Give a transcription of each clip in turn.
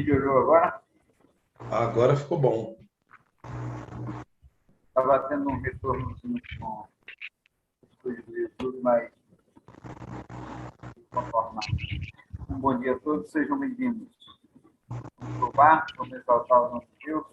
Melhorou agora? Agora ficou bom. Estava tendo um retornozinho com as coisas do YouTube, mas conformar. Um bom dia a todos, sejam bem-vindos. Vamos louvar, vamos exaltar o nosso Deus.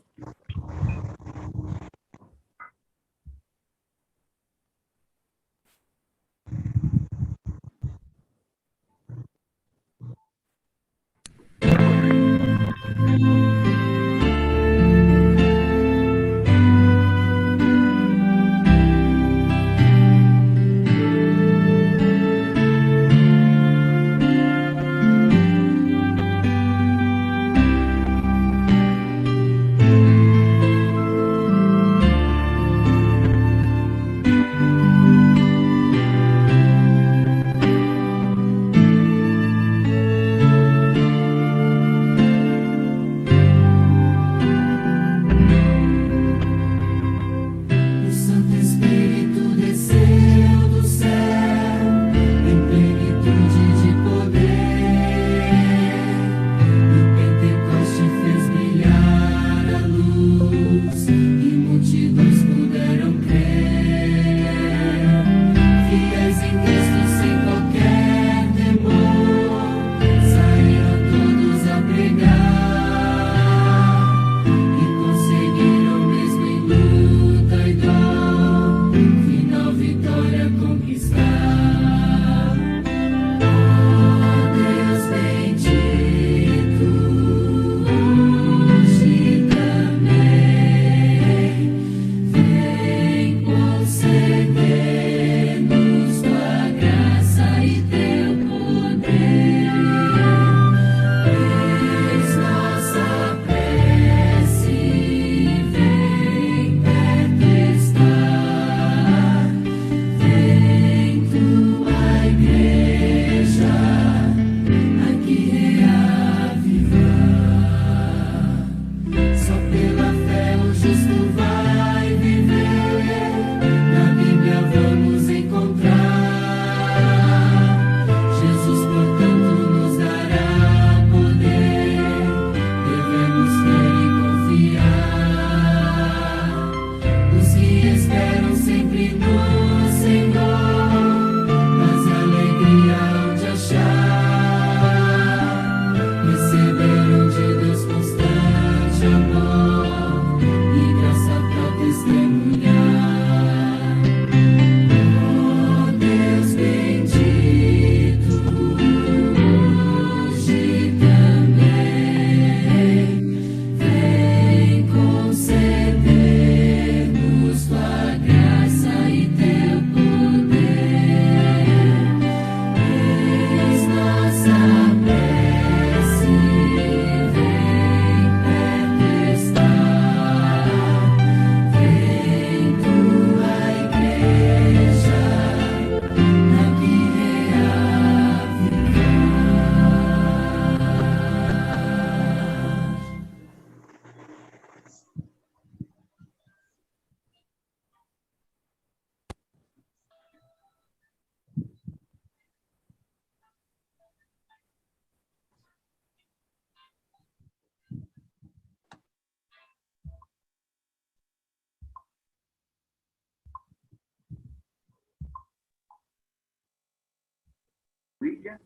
William.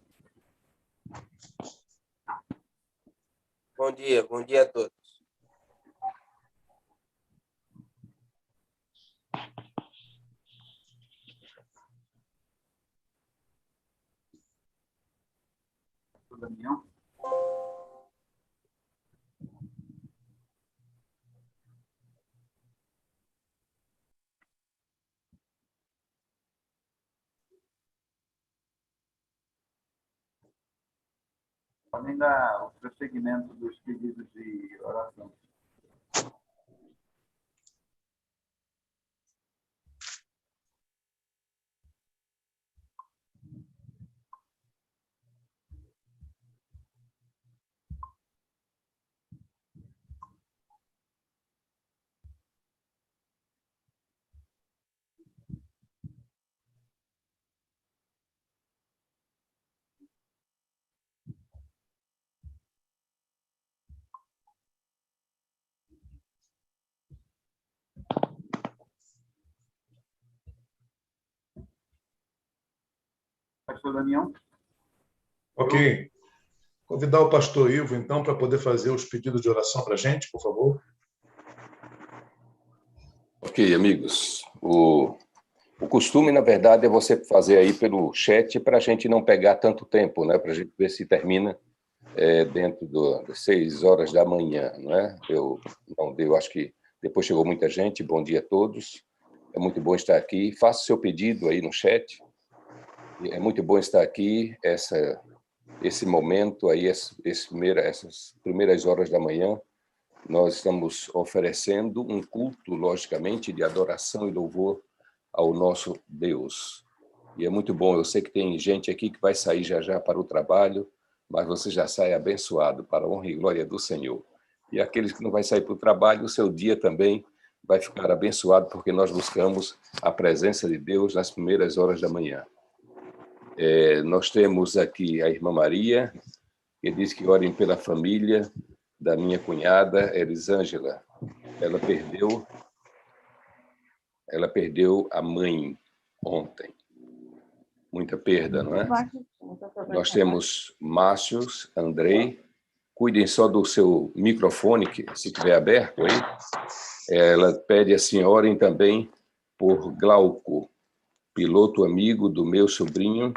Bom dia a todos. Damião. Podem dar o prosseguimento dos pedidos de oração. Pastor Damião? Ok. Convidar o pastor Ivo, então, para poder fazer os pedidos de oração para a gente, por favor. Ok, amigos. O costume, na verdade, é você fazer aí pelo chat para a gente não pegar tanto tempo, né? Para a gente ver se termina dentro das 6 horas da manhã, não é? Eu acho que depois chegou muita gente. Bom dia a todos. É muito bom estar aqui. Faça o seu pedido aí no chat. É muito bom estar aqui. Esse momento aí, essas primeiras horas da manhã, nós estamos oferecendo um culto, logicamente, de adoração e louvor ao nosso Deus. E é muito bom. Eu sei que tem gente aqui que vai sair já já para o trabalho, mas você já sai abençoado para a honra e glória do Senhor. E aqueles que não vai sair para o trabalho, o seu dia também vai ficar abençoado, porque nós buscamos a presença de Deus nas primeiras horas da manhã. Nós temos aqui a irmã Maria, que diz que orem pela família da minha cunhada, Elisângela. Ela perdeu a mãe ontem. Muita perda, não é? Nós temos Márcios, Andrei. Cuidem só do seu microfone, que se estiver aberto aí. Ela pede assim, orem também por Glauco, piloto amigo do meu sobrinho.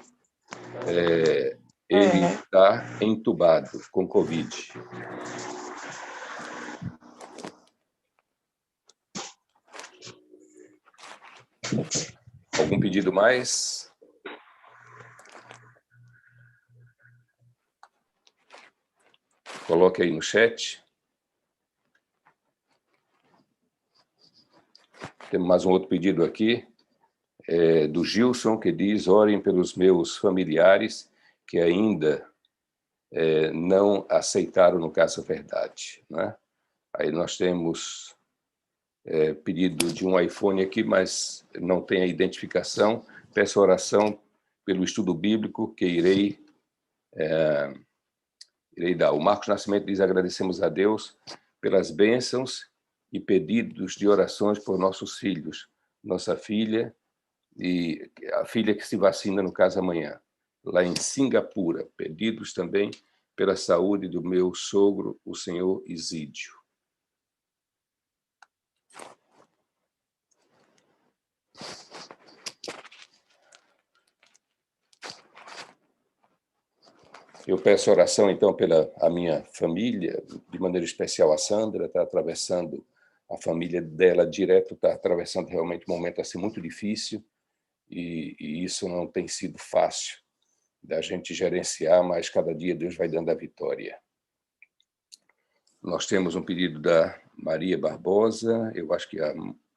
Ele está entubado com Covid. Algum pedido mais? Coloque aí no chat. Temos mais um outro pedido aqui, do Gilson, que diz, orem pelos meus familiares que ainda não aceitaram, no caso, a verdade. Né? Aí nós temos pedido de um iPhone aqui, mas não tem a identificação. Peço oração pelo estudo bíblico que irei dar. O Marcos Nascimento diz, agradecemos a Deus pelas bênçãos e pedidos de orações por nossos filhos, nossa filha e a filha que se vacina, no caso, amanhã, lá em Singapura. Pedidos também pela saúde do meu sogro, o senhor Isídio. Eu peço oração, então, pela a minha família, de maneira especial a Sandra, está atravessando, a família dela direto está atravessando realmente um momento assim muito difícil, e isso não tem sido fácil da gente gerenciar, mas cada dia Deus vai dando a vitória. Nós temos um pedido da Maria Barbosa, eu acho que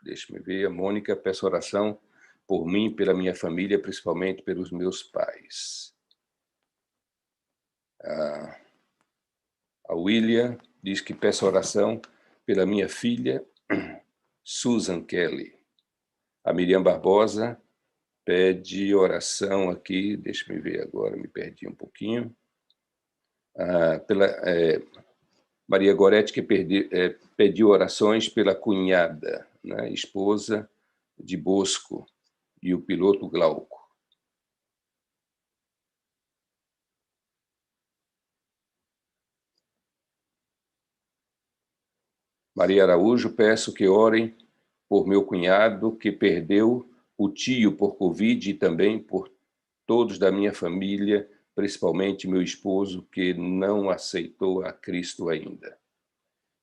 deixa-me ver, a Mônica, peço oração por mim, pela minha família, principalmente pelos meus pais. A William diz que peço oração pela minha filha, Susan Kelly. A Miriam Barbosa pede oração aqui, deixa-me ver agora, me perdi um pouquinho. Pela Maria Goretti, que pediu orações pela cunhada, né, esposa de Bosco, e o piloto Glauco. Maria Araújo, peço que orem por meu cunhado que perdeu o tio por Covid e também por todos da minha família, principalmente meu esposo, que não aceitou a Cristo ainda.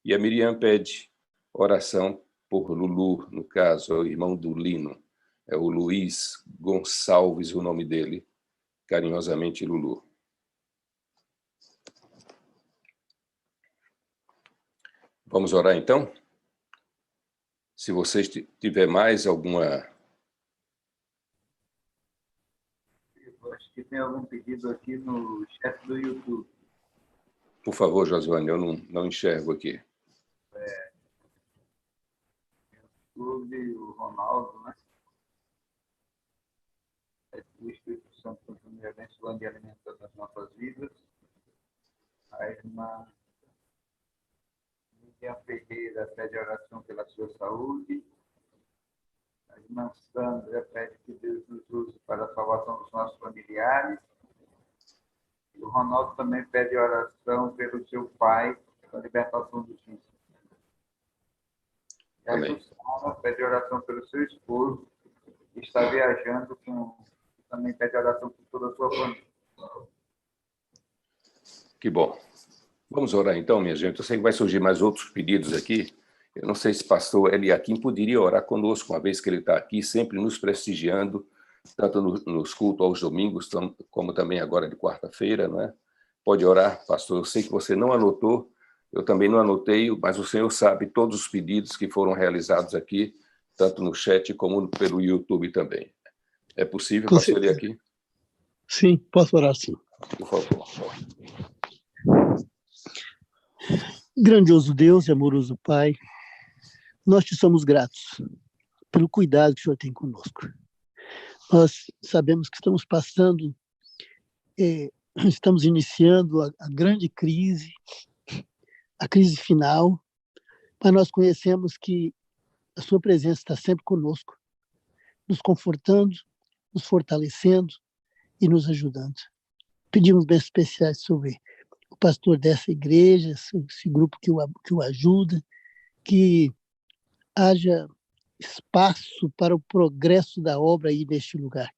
E a Miriam pede oração por Lulu, no caso, é o irmão do Lino. É o Luiz Gonçalves, o nome dele, carinhosamente Lulu. Vamos orar, então? Se vocês tiver mais alguma... Eu acho que tem algum pedido aqui no chat do YouTube. Por favor, Josiane, eu não enxergo aqui. O Ronaldo, né? O Espírito Santo continua abençoando e alimentando as nossas vidas. A irmã Miriam Ferreira pede oração pela sua saúde. A irmã Sandra pede que Deus nos use para a salvação dos nossos familiares. O Ronaldo também pede oração pelo seu pai, pela libertação do justiça. E a Amém. Jussara pede oração pelo seu esposo, que está viajando, também pede oração por toda a sua família. Que bom. Vamos orar então, minha gente. Eu sei que vai surgir mais outros pedidos aqui. Eu não sei se o pastor Eliakim poderia orar conosco, uma vez que ele está aqui, sempre nos prestigiando, tanto nos cultos aos domingos, como também agora de quarta-feira, não é? Pode orar, pastor. Eu sei que você não anotou, eu também não anotei, mas o senhor sabe todos os pedidos que foram realizados aqui, tanto no chat como pelo YouTube também. É possível, Com pastor certeza. Eliakim? Sim, posso orar sim. Por favor. Grandioso Deus e amoroso Pai, nós te somos gratos pelo cuidado que o Senhor tem conosco. Nós sabemos que estamos passando, estamos iniciando a grande crise, a crise final, mas nós conhecemos que a sua presença está sempre conosco, nos confortando, nos fortalecendo e nos ajudando. Pedimos bem especiais sobre o pastor dessa igreja, esse grupo que o ajuda, que haja espaço para o progresso da obra aí neste lugar.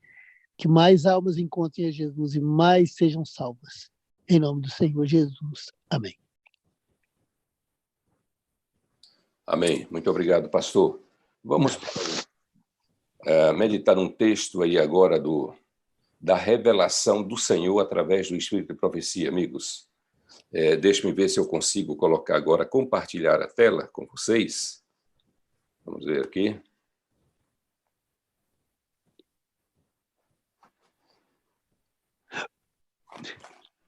Que mais almas encontrem a Jesus e mais sejam salvas. Em nome do Senhor Jesus. Amém. Amém. Muito obrigado, pastor. Vamos meditar um texto aí agora da revelação do Senhor através do Espírito de Profecia, amigos. Deixe-me ver se eu consigo colocar agora, compartilhar a tela com vocês. Vamos ver aqui.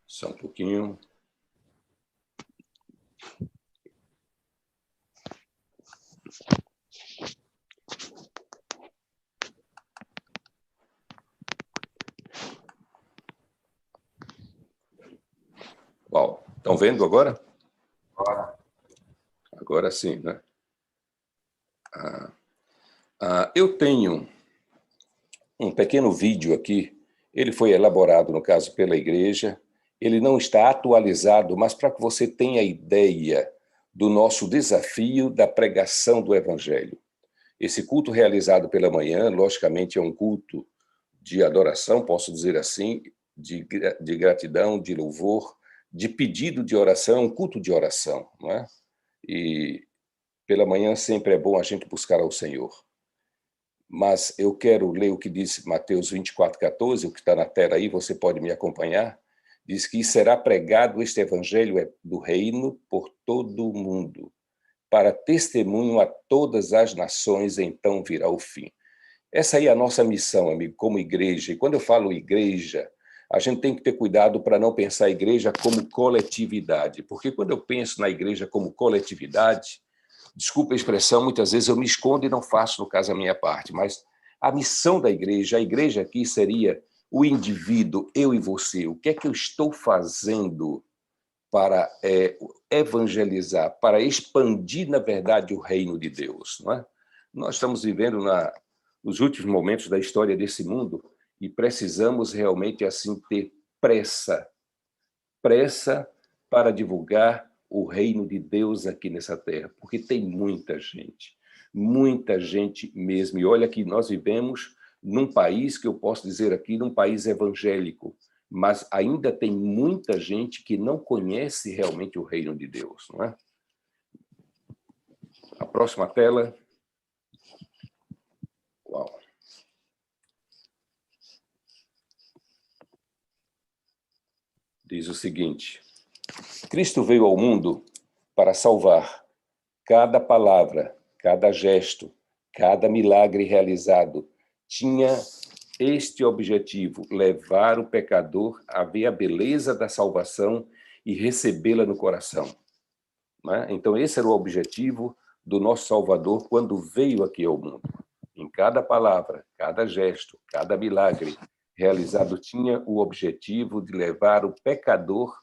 Só um pouquinho. Uau, estão vendo agora? Agora sim, né? Eu tenho um pequeno vídeo aqui, ele foi elaborado, no caso, pela igreja, ele não está atualizado, mas para que você tenha ideia do nosso desafio da pregação do Evangelho. Esse culto realizado pela manhã, logicamente, é um culto de adoração, posso dizer assim, de gratidão, de louvor, de pedido de oração, um culto de oração, não é? E pela manhã sempre é bom a gente buscar ao Senhor. Mas eu quero ler o que diz Mateus 24:14, o que está na tela aí, você pode me acompanhar. Diz que será pregado este evangelho do reino por todo o mundo, para testemunho a todas as nações, então virá o fim. Essa aí é a nossa missão, amigo, como igreja. E quando eu falo igreja, a gente tem que ter cuidado para não pensar a igreja como coletividade, porque quando eu penso na igreja como coletividade, desculpa a expressão, muitas vezes eu me escondo e não faço, no caso, a minha parte, mas a missão da igreja, a igreja aqui seria o indivíduo, eu e você. O que é que eu estou fazendo para evangelizar, para expandir, na verdade, o reino de Deus, não é? Nós estamos vivendo nos últimos momentos da história desse mundo e precisamos realmente, assim, ter pressa para divulgar o reino de Deus aqui nessa terra, porque tem muita gente mesmo. E olha que nós vivemos num país que eu posso dizer aqui, num país evangélico, mas ainda tem muita gente que não conhece realmente o reino de Deus, não é? A próxima tela. Uau. Diz o seguinte: Cristo veio ao mundo para salvar. Cada palavra, cada gesto, cada milagre realizado tinha este objetivo: levar o pecador a ver a beleza da salvação e recebê-la no coração. Né? Então, esse era o objetivo do nosso Salvador quando veio aqui ao mundo. Em cada palavra, cada gesto, cada milagre realizado tinha o objetivo de levar o pecador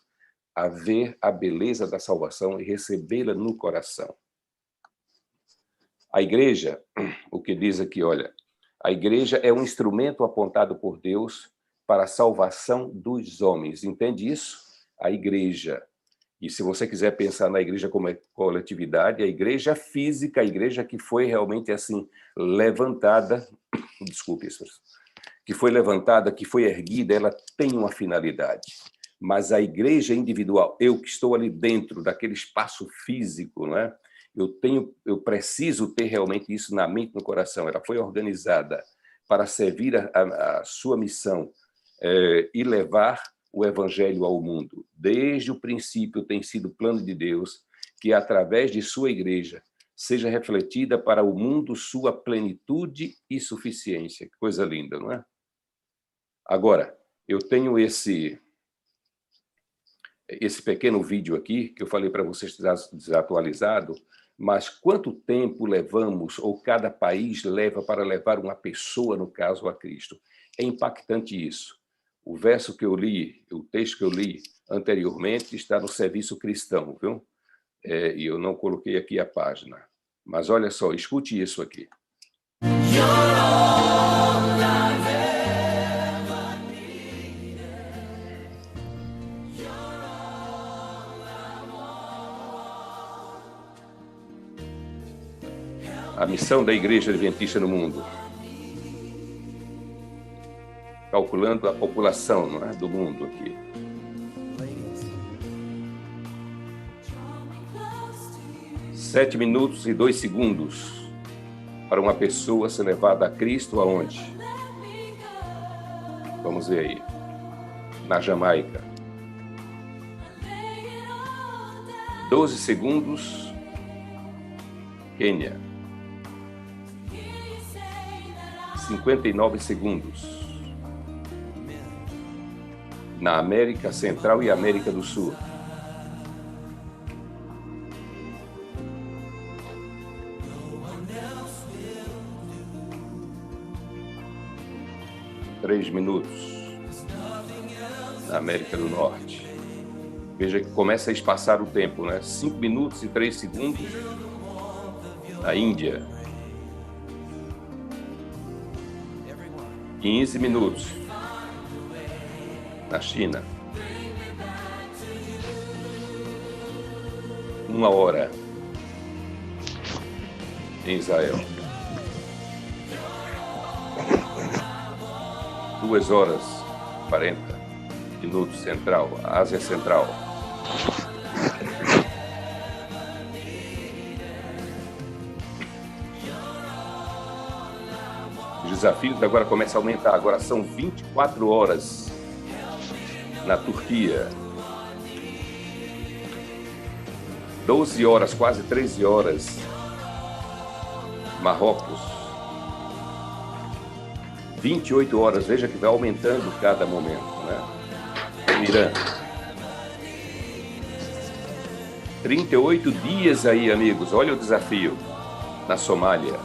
a ver a beleza da salvação e recebê-la no coração. A igreja, o que diz aqui, olha, a igreja é um instrumento apontado por Deus para a salvação dos homens. Entende isso? A igreja. E se você quiser pensar na igreja como coletividade, a igreja física, a igreja que foi realmente assim levantada, desculpe isso, que foi levantada, que foi erguida, ela tem uma finalidade. Mas a igreja individual, eu que estou ali dentro daquele espaço físico, não é? Eu preciso ter realmente isso na mente e no coração. Ela foi organizada para servir a sua missão e levar o evangelho ao mundo. Desde o princípio tem sido o plano de Deus que, através de sua igreja, seja refletida para o mundo sua plenitude e suficiência. Que coisa linda, não é? Agora, eu tenho esse pequeno vídeo aqui, que eu falei para vocês desatualizado, mas quanto tempo levamos, ou cada país leva para levar uma pessoa, no caso, a Cristo? É impactante isso. O verso que eu li, o texto que eu li anteriormente, está no Serviço Cristão, viu? E eu não coloquei aqui a página. Mas olha só, escute isso aqui. A missão da Igreja Adventista no mundo. Calculando a população, não é, do mundo aqui. Sete minutos e 2 segundos para uma pessoa ser levada a Cristo aonde? Vamos ver aí. Na Jamaica. 12 segundos, Quênia. 59 segundos. Na América Central e América do Sul. Três minutos. Na América do Norte. Veja que começa a espaçar o tempo, né? 5 minutos e 3 segundos. Na Índia. 15 minutos. Na China. 1 hora. Em Israel. 2 horas 40 minutos Central, Ásia Central. Os desafios agora começam a aumentar. Agora são 24 horas na Turquia. 12 horas, quase 13 horas. Marrocos. 28 horas, veja que vai aumentando cada momento, né? Irã. 38 dias aí, amigos, olha o desafio. Na Somália.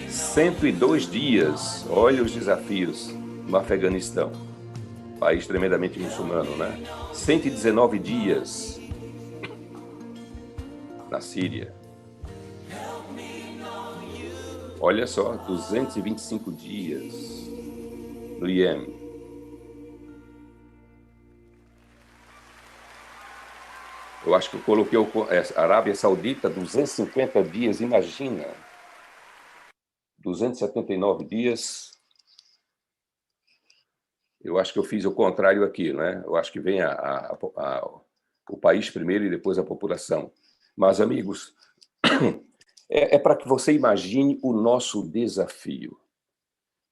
102 dias, olha os desafios no Afeganistão. País tremendamente muçulmano, né? 119 dias na Síria. Olha só, 225 dias no Iêmen. Eu acho que eu coloquei a Arábia Saudita, 250 dias, imagina. 279 dias. Eu acho que eu fiz o contrário aqui, né? Eu acho que vem o país primeiro e depois a população. Mas, amigos, é para que você imagine o nosso desafio.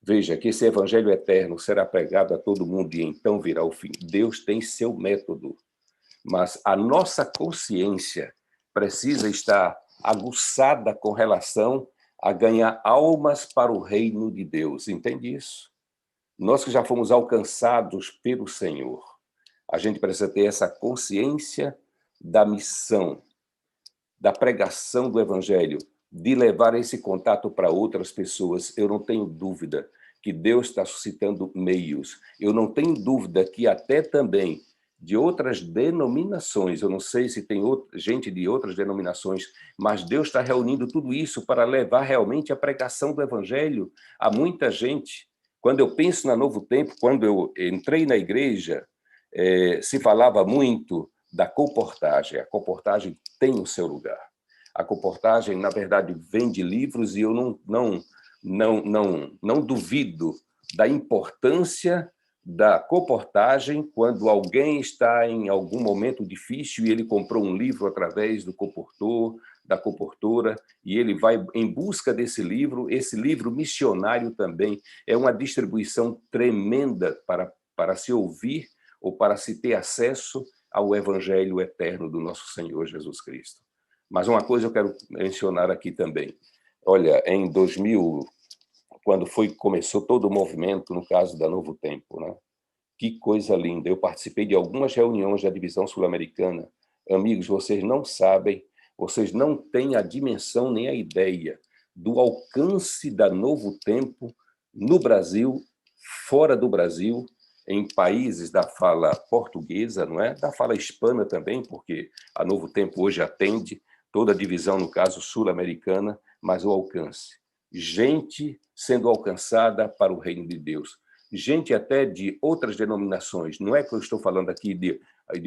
Veja que esse evangelho eterno será pregado a todo mundo e então virá o fim. Deus tem seu método, mas a nossa consciência precisa estar aguçada com relação a ganhar almas para o reino de Deus. Entende isso? Nós que já fomos alcançados pelo Senhor, a gente precisa ter essa consciência da missão, da pregação do evangelho, de levar esse contato para outras pessoas. Eu não tenho dúvida que Deus está suscitando meios. Eu não tenho dúvida que até também de outras denominações. Eu não sei se tem gente de outras denominações, mas Deus está reunindo tudo isso para levar realmente a pregação do Evangelho a muita gente. Quando eu penso na Novo Tempo, quando eu entrei na igreja, se falava muito da colportagem. A colportagem tem o seu lugar. A colportagem, na verdade, vende livros e eu não duvido da importância da colportagem quando alguém está em algum momento difícil e ele comprou um livro através do colportor, da colportora, e ele vai em busca desse livro. Esse livro missionário também é uma distribuição tremenda para se ouvir ou para se ter acesso ao Evangelho eterno do nosso Senhor Jesus Cristo. Mas uma coisa eu quero mencionar aqui também. Olha, em 2000, quando começou todo o movimento, no caso da Novo Tempo, né? Que coisa linda. Eu participei de algumas reuniões da Divisão Sul-Americana. Amigos, vocês não sabem, vocês não têm a dimensão nem a ideia do alcance da Novo Tempo no Brasil, fora do Brasil, em países da fala portuguesa, não é? Da fala hispana também, porque a Novo Tempo hoje atende toda a divisão, no caso sul-americana, mas o alcance. Gente sendo alcançada para o reino de Deus. Gente até de outras denominações. Não é que eu estou falando aqui de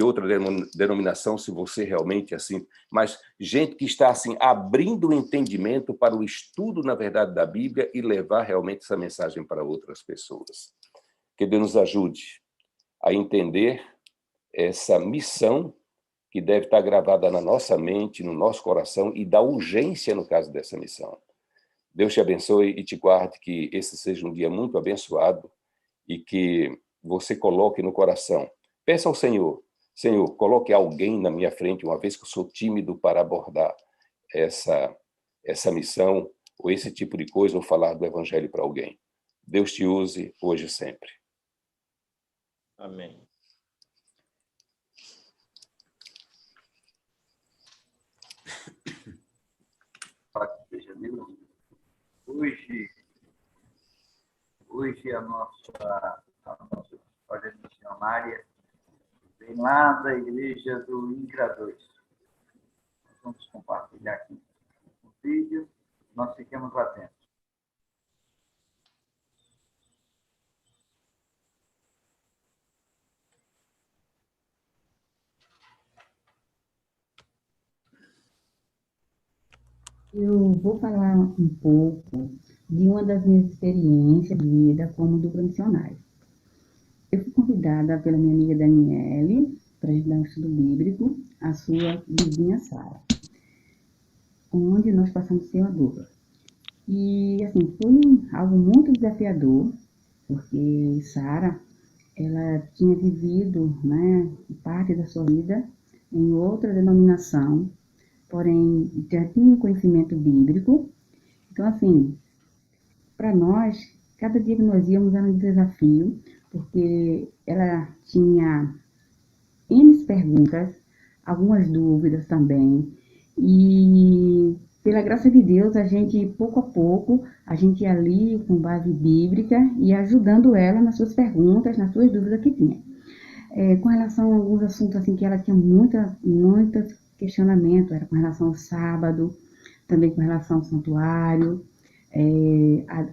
outra denominação, se você realmente assim, mas gente que está assim abrindo o entendimento para o estudo, na verdade, da Bíblia e levar realmente essa mensagem para outras pessoas. Que Deus nos ajude a entender essa missão que deve estar gravada na nossa mente, no nosso coração, e da urgência no caso dessa missão. Deus te abençoe e te guarde, que esse seja um dia muito abençoado e que você coloque no coração. Peça ao Senhor, Senhor, coloque alguém na minha frente, uma vez que eu sou tímido para abordar essa missão, ou esse tipo de coisa, ou falar do Evangelho para alguém. Deus te use hoje e sempre. Amém. Para que seja Deus. Hoje a nossa história missionária vem lá da igreja do INCRA 2. Nós vamos compartilhar aqui o vídeo. Nós fiquemos atentos. Eu vou falar um pouco de uma das minhas experiências de vida como dupla missionária. Eu fui convidada pela minha amiga Daniele para ajudar um estudo bíblico, a sua vizinha Sara, onde nós passamos a ser uma dupla. E, assim, foi algo muito desafiador, porque Sara, ela tinha vivido, né, parte da sua vida em outra denominação, porém já tinha um conhecimento bíblico. Então, assim, para nós, cada dia que nós íamos era um desafio, porque ela tinha N perguntas, algumas dúvidas também, e pela graça de Deus, a gente, pouco a pouco, a gente ia ali com base bíblica e ajudando ela nas suas perguntas, nas suas dúvidas que tinha. Com relação a alguns assuntos assim que ela tinha muitos questionamento, era com relação ao sábado, também com relação ao santuário,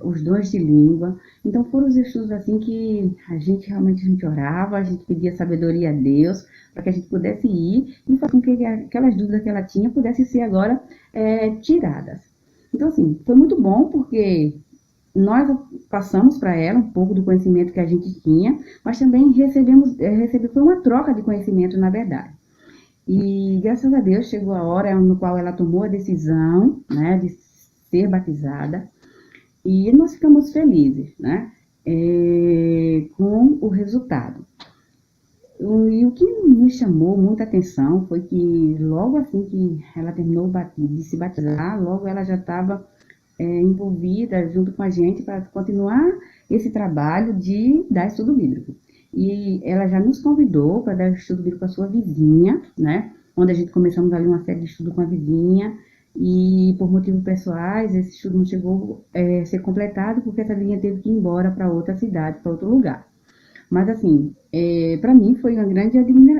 os dons de língua. Então foram os estudos assim que a gente realmente orava, a gente pedia sabedoria a Deus, para que a gente pudesse ir e fazer com que aquelas dúvidas que ela tinha pudessem ser agora tiradas. Então, assim, foi muito bom, porque nós passamos para ela um pouco do conhecimento que a gente tinha, mas também foi uma troca de conhecimento, na verdade. E, graças a Deus, chegou a hora no qual ela tomou a decisão, né, de ser batizada, e nós ficamos felizes, né, com o resultado. E o que nos chamou muita atenção foi que, logo assim que ela terminou de se batizar, logo ela já estava envolvida junto com a gente para continuar esse trabalho de dar estudo bíblico. E ela já nos convidou para dar estudo bíblico com a sua vizinha, né? Onde a gente começamos ali uma série de estudo com a vizinha, e por motivos pessoais, esse estudo não chegou a ser completado, porque essa vizinha teve que ir embora para outra cidade, para outro lugar. Mas, assim, para mim foi uma grande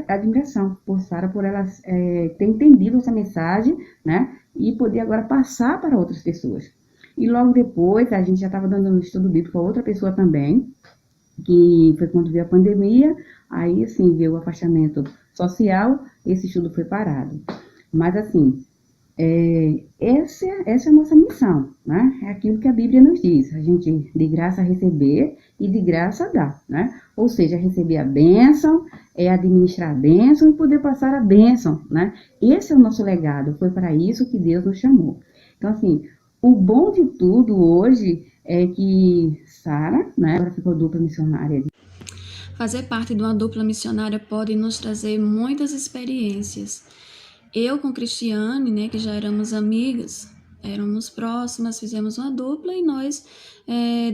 admiração por Sara, por ela ter entendido essa mensagem, né? E poder agora passar para outras pessoas. E logo depois, a gente já estava dando um estudo bíblico para outra pessoa também, que foi quando veio a pandemia, aí, assim, veio o afastamento social, esse estudo foi parado. Mas, assim, essa é a nossa missão, né? É aquilo que a Bíblia nos diz, a gente de graça receber e de graça dar, né? Ou seja, receber a bênção, administrar a bênção e poder passar a bênção, né? Esse é o nosso legado, foi para isso que Deus nos chamou. Então, assim, o bom de tudo hoje é que Sara, né, agora ficou dupla missionária. Fazer parte de uma dupla missionária pode nos trazer muitas experiências. Eu com Cristiane, né, que já éramos amigas, éramos próximas, fizemos uma dupla e nós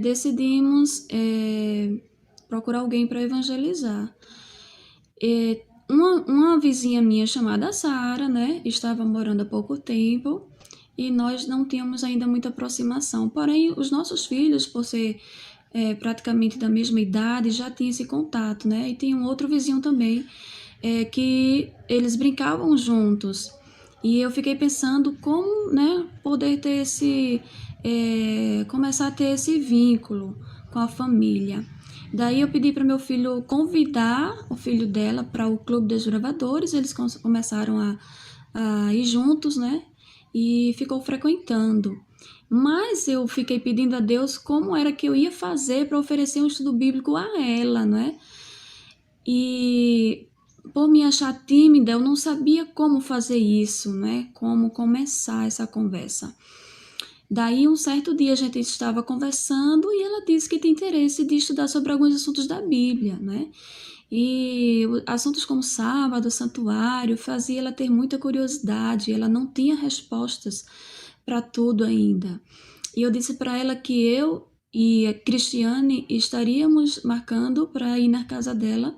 decidimos procurar alguém para evangelizar. Uma vizinha minha chamada Sara, né, estava morando há pouco tempo e nós não tínhamos ainda muita aproximação. Porém, os nossos filhos, por ser praticamente da mesma idade, já tinham esse contato, né? E tem um outro vizinho também, que eles brincavam juntos. E eu fiquei pensando como, né, poder ter começar a ter esse vínculo com a família. Daí eu pedi para meu filho convidar o filho dela para o Clube dos Gravadores, eles começaram a ir juntos, né? E ficou frequentando. Mas eu fiquei pedindo a Deus como era que eu ia fazer para oferecer um estudo bíblico a ela, né? E por me achar tímida, eu não sabia como fazer isso, né? Como começar essa conversa. Daí, um certo dia, a gente estava conversando e ela disse que tem interesse de estudar sobre alguns assuntos da Bíblia, né? E assuntos como sábado, santuário, fazia ela ter muita curiosidade, ela não tinha respostas para tudo ainda. E eu disse para ela que eu e a Cristiane estaríamos marcando para ir na casa dela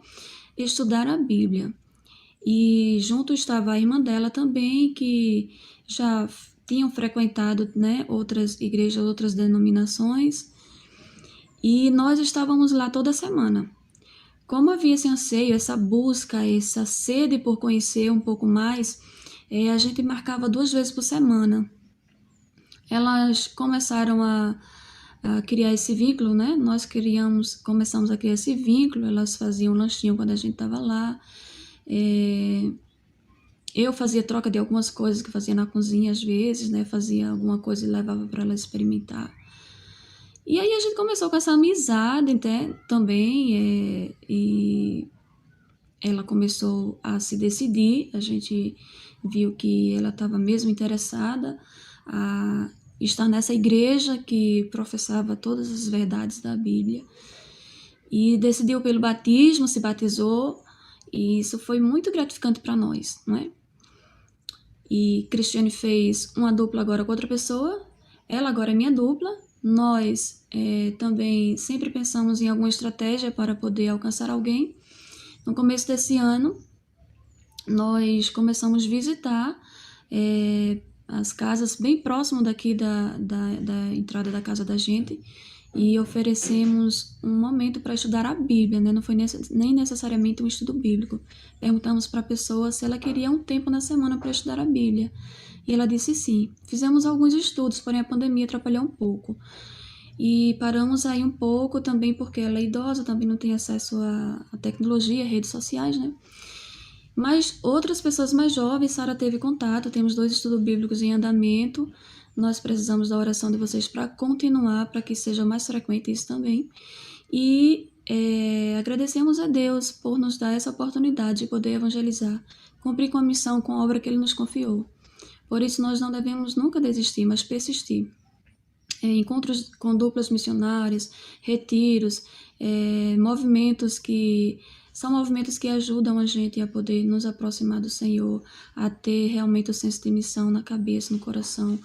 estudar a Bíblia. E junto estava a irmã dela também, que já tinham frequentado, né, outras igrejas, outras denominações. E nós estávamos lá toda semana. Como havia esse anseio, essa busca, essa sede por conhecer um pouco mais, a gente marcava 2 vezes por semana. Elas começaram a criar esse vínculo, né? Nós começamos a criar esse vínculo, elas faziam lanchinho quando a gente estava lá. Eu fazia troca de algumas coisas que fazia na cozinha às vezes, né? Fazia alguma coisa e levava para elas experimentar. E aí a gente começou com essa amizade, né, também, e ela começou a se decidir, a gente viu que ela estava mesmo interessada a estar nessa igreja que professava todas as verdades da Bíblia, e decidiu pelo batismo, se batizou, e isso foi muito gratificante para nós, não é? E Cristiane fez uma dupla agora com outra pessoa, ela agora é minha dupla. Nós também sempre pensamos em alguma estratégia para poder alcançar alguém. No começo desse ano, nós começamos a visitar as casas bem próximo daqui da entrada da casa da gente e oferecemos um momento para estudar a Bíblia, né? Não foi nem necessariamente um estudo bíblico. Perguntamos para a pessoa se ela queria um tempo na semana para estudar a Bíblia. E ela disse sim. Fizemos alguns estudos, porém a pandemia atrapalhou um pouco. E paramos aí um pouco também porque ela é idosa, também não tem acesso à tecnologia, redes sociais, né? Mas outras pessoas mais jovens, Sara teve contato, temos 2 estudos bíblicos em andamento. Nós precisamos da oração de vocês para continuar, para que seja mais frequente isso também. E agradecemos a Deus por nos dar essa oportunidade de poder evangelizar, cumprir com a missão, com a obra que Ele nos confiou. Por isso, nós não devemos nunca desistir, mas persistir. Encontros com duplas missionárias, retiros, movimentos que ajudam a gente a poder nos aproximar do Senhor, a ter realmente o senso de missão na cabeça, no coração,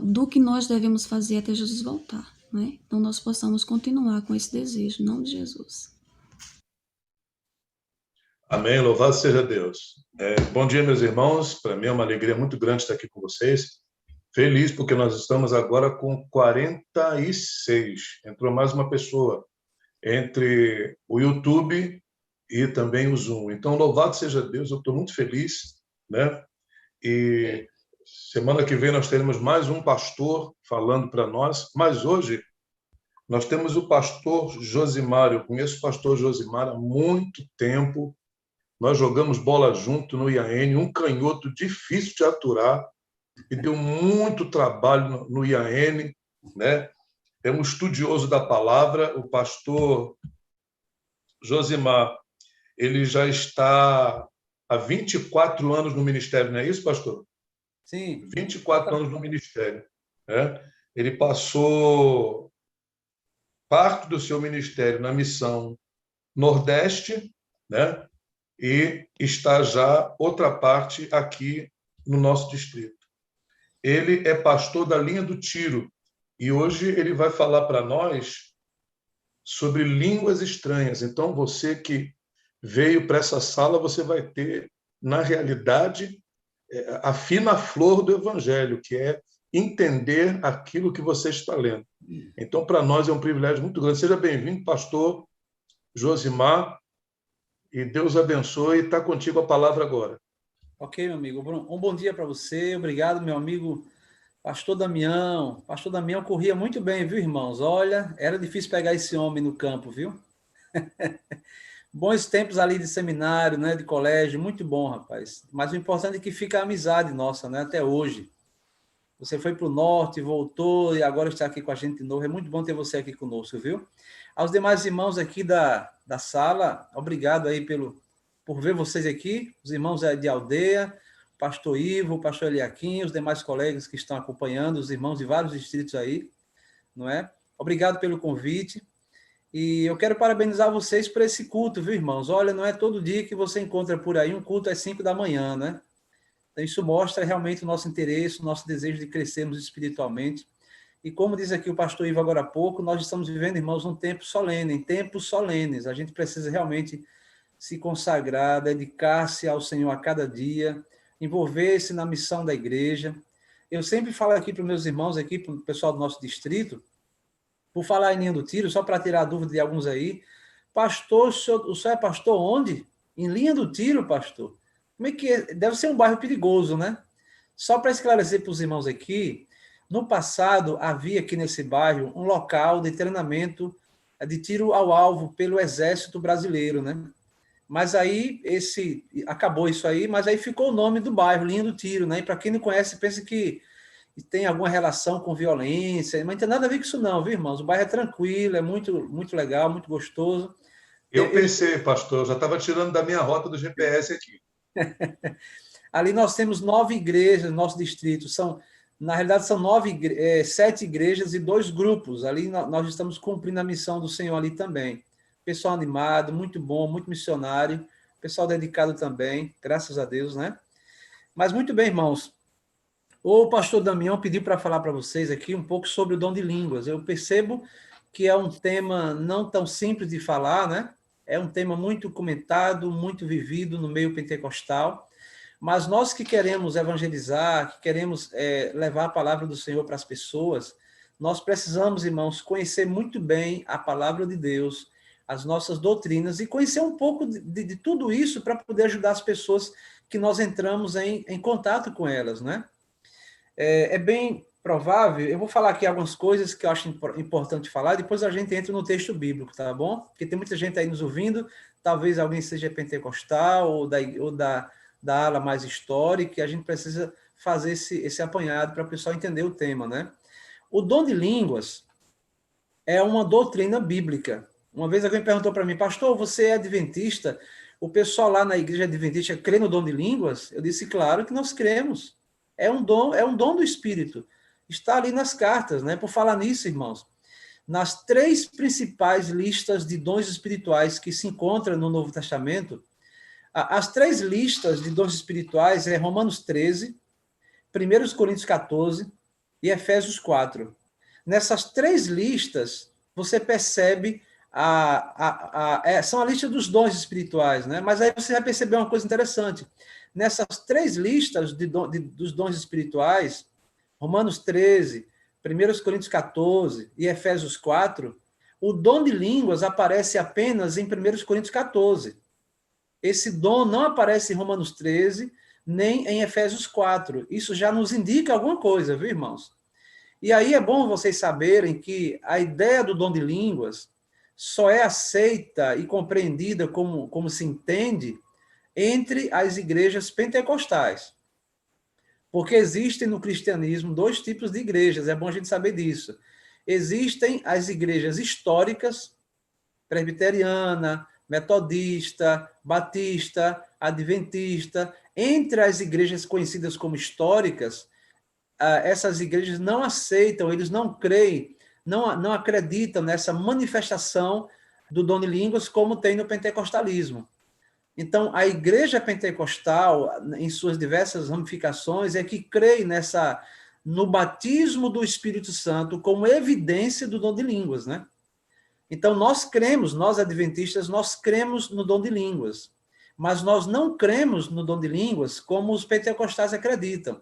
do que nós devemos fazer até Jesus voltar, né? Então nós possamos continuar com esse desejo, em nome de Jesus. Amém, louvado seja Deus. Bom dia, meus irmãos, para mim é uma alegria muito grande estar aqui com vocês. Feliz porque nós estamos agora com 46. Entrou mais uma pessoa entre o YouTube e também o Zoom. Então, louvado seja Deus, eu estou muito feliz, né? E semana que vem nós teremos mais um pastor falando para nós, mas hoje nós temos o pastor Josimar. Eu conheço o pastor Josimar há muito tempo. Nós jogamos bola junto no IAN, um canhoto difícil de aturar, e deu muito trabalho no IAN, né? É um estudioso da palavra. O pastor Josimar, ele já está há 24 anos no ministério, não é isso, pastor? Sim. 24 anos no ministério, né? Ele passou parte do seu ministério na missão Nordeste, né? E está já outra parte aqui no nosso distrito. Ele é pastor da linha do Tiro e hoje ele vai falar para nós sobre línguas estranhas. Então, você que veio para essa sala, você vai ter, na realidade, a fina flor do Evangelho, que é entender aquilo que você está lendo. Então, para nós é um privilégio muito grande. Seja bem-vindo, pastor Josimar, e Deus abençoe. Está contigo a palavra agora. Ok, meu amigo. Um bom dia para você. Obrigado, meu amigo pastor Damião. Pastor Damião corria muito bem, viu, irmãos? Olha, era difícil pegar esse homem no campo, viu? Bons tempos ali de seminário, né, de colégio, muito bom, rapaz. Mas o importante é que fica a amizade nossa, né, até hoje. Você foi para o norte, voltou e agora está aqui com a gente de novo. É muito bom ter você aqui conosco, viu? Aos demais irmãos aqui da sala, obrigado aí por ver vocês aqui, os irmãos de aldeia, pastor Ivo, pastor Eliaquim, os demais colegas que estão acompanhando, os irmãos de vários distritos aí, não é? Obrigado pelo convite. E eu quero parabenizar vocês por esse culto, viu, irmãos? Olha, não é todo dia que você encontra por aí um culto às 5 da manhã, né? Então, isso mostra realmente o nosso interesse, o nosso desejo de crescermos espiritualmente. E como diz aqui o pastor Ivo agora há pouco, nós estamos vivendo, irmãos, um tempo solene, em tempos solenes. A gente precisa realmente se consagrar, dedicar-se ao Senhor a cada dia, envolver-se na missão da igreja. Eu sempre falo aqui para os meus irmãos, aqui para o pessoal do nosso distrito, por falar em linha do tiro, só para tirar a dúvida de alguns aí, pastor, o senhor é pastor onde? Em Linha do Tiro, pastor? Como é que é? Deve ser um bairro perigoso, né? Só para esclarecer para os irmãos aqui, no passado havia aqui nesse bairro um local de treinamento de tiro ao alvo pelo Exército Brasileiro, né? Mas aí acabou isso aí, mas aí ficou o nome do bairro, Linha do Tiro, né? E para quem não conhece, pensa que tem alguma relação com violência, mas não tem nada a ver com isso não, viu, irmãos? O bairro é tranquilo, é muito, muito legal, muito gostoso. Eu pensei, pastor, eu já estava tirando da minha rota do GPS aqui. Ali nós temos 9 igrejas no nosso distrito, na realidade são 7 igrejas e 2 grupos. Ali nós estamos cumprindo a missão do Senhor ali também. Pessoal animado, muito bom, muito missionário, pessoal dedicado também, graças a Deus, né? Mas muito bem, irmãos. O pastor Damião pediu para falar para vocês aqui um pouco sobre o dom de línguas. Eu percebo que é um tema não tão simples de falar, né? É um tema muito comentado, muito vivido no meio pentecostal, mas nós que queremos evangelizar, que queremos levar a palavra do Senhor para as pessoas, nós precisamos, irmãos, conhecer muito bem a palavra de Deus, as nossas doutrinas, e conhecer um pouco de tudo isso para poder ajudar as pessoas que nós entramos em contato com elas, né? É bem provável, eu vou falar aqui algumas coisas que eu acho importante falar, depois a gente entra no texto bíblico, tá bom? Porque tem muita gente aí nos ouvindo, talvez alguém seja pentecostal ou da ala mais histórica, e a gente precisa fazer esse apanhado para o pessoal entender o tema, né? O dom de línguas é uma doutrina bíblica. Uma vez alguém perguntou para mim, pastor, você é adventista? O pessoal lá na igreja adventista crê no dom de línguas? Eu disse, claro que nós cremos. É um dom do Espírito. Está ali nas cartas, né? Por falar nisso, irmãos, nas 3 principais listas de dons espirituais que se encontram no Novo Testamento, as 3 listas de dons espirituais é Romanos 13, 1 Coríntios 14 e Efésios 4. Nessas 3 listas, você percebe são a lista dos dons espirituais, né? Mas aí você vai perceber uma coisa interessante. Nessas 3 listas dos dons espirituais, Romanos 13, 1 Coríntios 14 e Efésios 4, O dom de línguas aparece apenas em 1 Coríntios 14. Esse dom não aparece em Romanos 13, nem em Efésios 4. Isso já nos indica alguma coisa, viu, irmãos? E aí é bom vocês saberem que a ideia do dom de línguas só é aceita e compreendida como se entende entre as igrejas pentecostais. Porque existem no cristianismo 2 tipos de igrejas, é bom a gente saber disso. Existem as igrejas históricas, presbiteriana, metodista, batista, adventista. Entre as igrejas conhecidas como históricas, essas igrejas não aceitam, eles não creem, não acreditam nessa manifestação do dom de línguas como tem no pentecostalismo. Então, a igreja pentecostal, em suas diversas ramificações, é que crê no batismo do Espírito Santo como evidência do dom de línguas, né? Então, nós adventistas, nós cremos no dom de línguas, mas nós não cremos no dom de línguas como os pentecostais acreditam.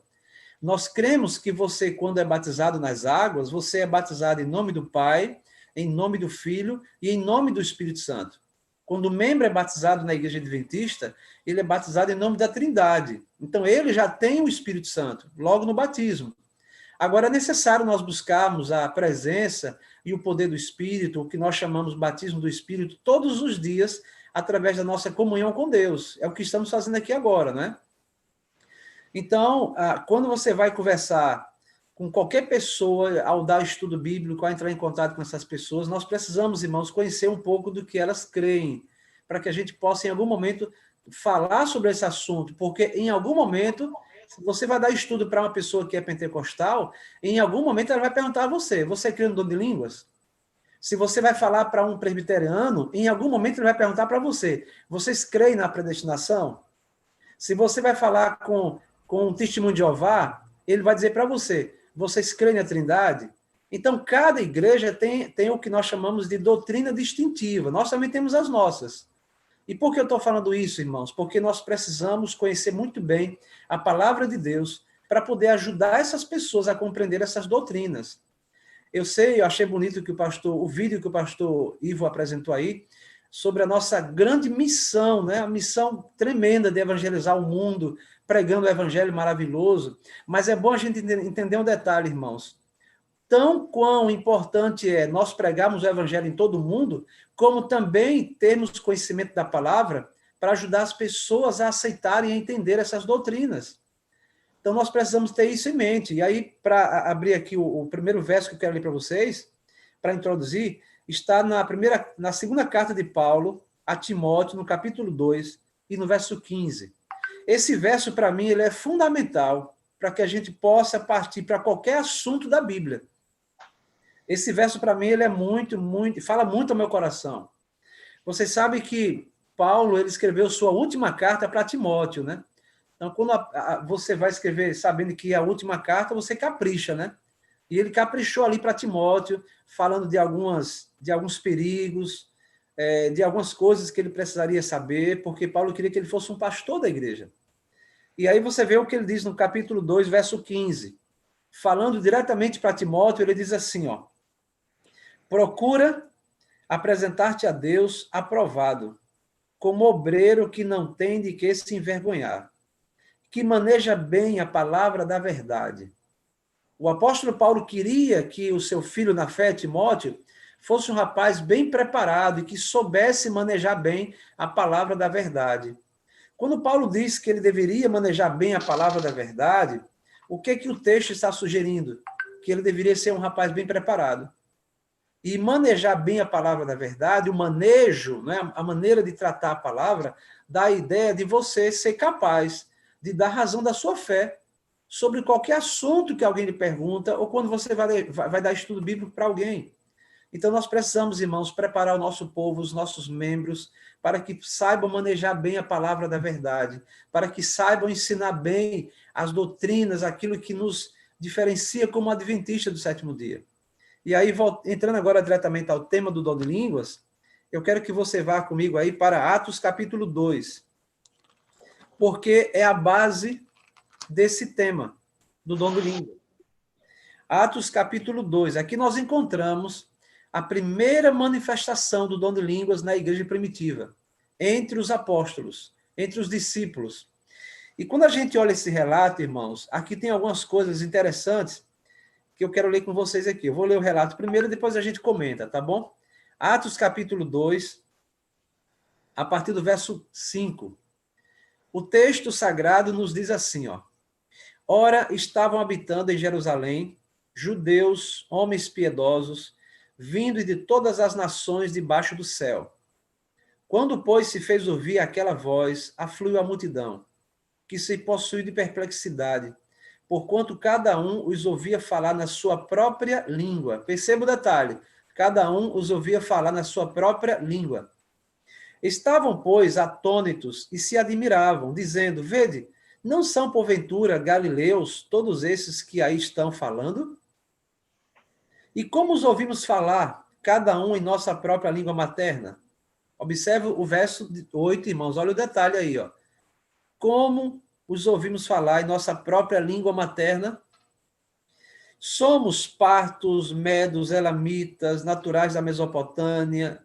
Nós cremos que você, quando é batizado nas águas, você é batizado em nome do Pai, em nome do Filho e em nome do Espírito Santo. Quando o membro é batizado na igreja adventista, ele é batizado em nome da Trindade. Então, ele já tem o Espírito Santo, logo no batismo. Agora, é necessário nós buscarmos a presença e o poder do Espírito, o que nós chamamos de batismo do Espírito, todos os dias, através da nossa comunhão com Deus. É o que estamos fazendo aqui agora, né? Então, quando você vai conversar com qualquer pessoa, ao dar estudo bíblico, ao entrar em contato com essas pessoas, nós precisamos, irmãos, conhecer um pouco do que elas creem, para que a gente possa, em algum momento, falar sobre esse assunto, porque, em algum momento, se você vai dar estudo para uma pessoa que é pentecostal, em algum momento ela vai perguntar a você crê no dom de línguas? Se você vai falar para um presbiteriano, em algum momento ele vai perguntar para vocês creem na predestinação? Se você vai falar com um testemunho de Jeová, ele vai dizer para vocês creem na Trindade? Então, cada igreja tem o que nós chamamos de doutrina distintiva. Nós também temos as nossas. E por que eu estou falando isso, irmãos? Porque nós precisamos conhecer muito bem a palavra de Deus para poder ajudar essas pessoas a compreender essas doutrinas. Eu achei bonito que o vídeo que o pastor Ivo apresentou aí, sobre a nossa grande missão, né? A missão tremenda de evangelizar o mundo, pregando o evangelho maravilhoso. Mas é bom a gente entender um detalhe, irmãos. Tão quão importante é nós pregarmos o evangelho em todo mundo, como também termos conhecimento da palavra para ajudar as pessoas a aceitarem e a entender essas doutrinas. Então, nós precisamos ter isso em mente. E aí, para abrir aqui o primeiro verso que eu quero ler para vocês, para introduzir, está na segunda carta de Paulo a Timóteo, no capítulo 2 e no verso 15. Esse verso, para mim, ele é fundamental para que a gente possa partir para qualquer assunto da Bíblia. Esse verso, para mim, ele é fala muito ao meu coração. Vocês sabem que Paulo, ele escreveu sua última carta para Timóteo, né? Então, quando você vai escrever sabendo que é a última carta, você capricha, né? E ele caprichou ali para Timóteo, falando de alguns perigos, de algumas coisas que ele precisaria saber, porque Paulo queria que ele fosse um pastor da igreja. E aí você vê o que ele diz no capítulo 2, verso 15. Falando diretamente para Timóteo, ele diz assim, ó: procura apresentar-te a Deus aprovado, como obreiro que não tem de que se envergonhar, que maneja bem a palavra da verdade. O apóstolo Paulo queria que o seu filho na fé, Timóteo, fosse um rapaz bem preparado e que soubesse manejar bem a palavra da verdade. Quando Paulo diz que ele deveria manejar bem a palavra da verdade, o que o texto está sugerindo? Que ele deveria ser um rapaz bem preparado. E manejar bem a palavra da verdade, o manejo, né, a maneira de tratar a palavra, dá a ideia de você ser capaz de dar razão da sua fé sobre qualquer assunto que alguém lhe pergunta ou quando você vai dar estudo bíblico para alguém. Então, nós precisamos, irmãos, preparar o nosso povo, os nossos membros, para que saibam manejar bem a palavra da verdade, para que saibam ensinar bem as doutrinas, aquilo que nos diferencia como adventista do sétimo dia. E aí, entrando agora diretamente ao tema do dom de línguas, eu quero que você vá comigo aí para Atos capítulo 2, porque é a base desse tema do dom de língua. Atos capítulo 2, aqui nós encontramos a primeira manifestação do dom de línguas na igreja primitiva, entre os apóstolos, entre os discípulos. E quando a gente olha esse relato, irmãos, aqui tem algumas coisas interessantes que eu quero ler com vocês aqui. Eu vou ler o relato primeiro, depois a gente comenta, tá bom? Atos capítulo 2, a partir do verso 5. O texto sagrado nos diz assim, ó. Ora, estavam habitando em Jerusalém judeus, homens piedosos, vindos de todas as nações debaixo do céu. Quando, pois, se fez ouvir aquela voz, afluiu a multidão, que se possuiu de perplexidade, porquanto cada um os ouvia falar na sua própria língua. Perceba o detalhe, cada um os ouvia falar na sua própria língua. Estavam, pois, atônitos e se admiravam, dizendo, vede, não são, porventura, galileus todos esses que aí estão falando? E como os ouvimos falar, cada um em nossa própria língua materna? Observe o verso 8, irmãos, olha o detalhe aí, ó. Como os ouvimos falar em nossa própria língua materna? Somos partos, medos, elamitas, naturais da Mesopotâmia,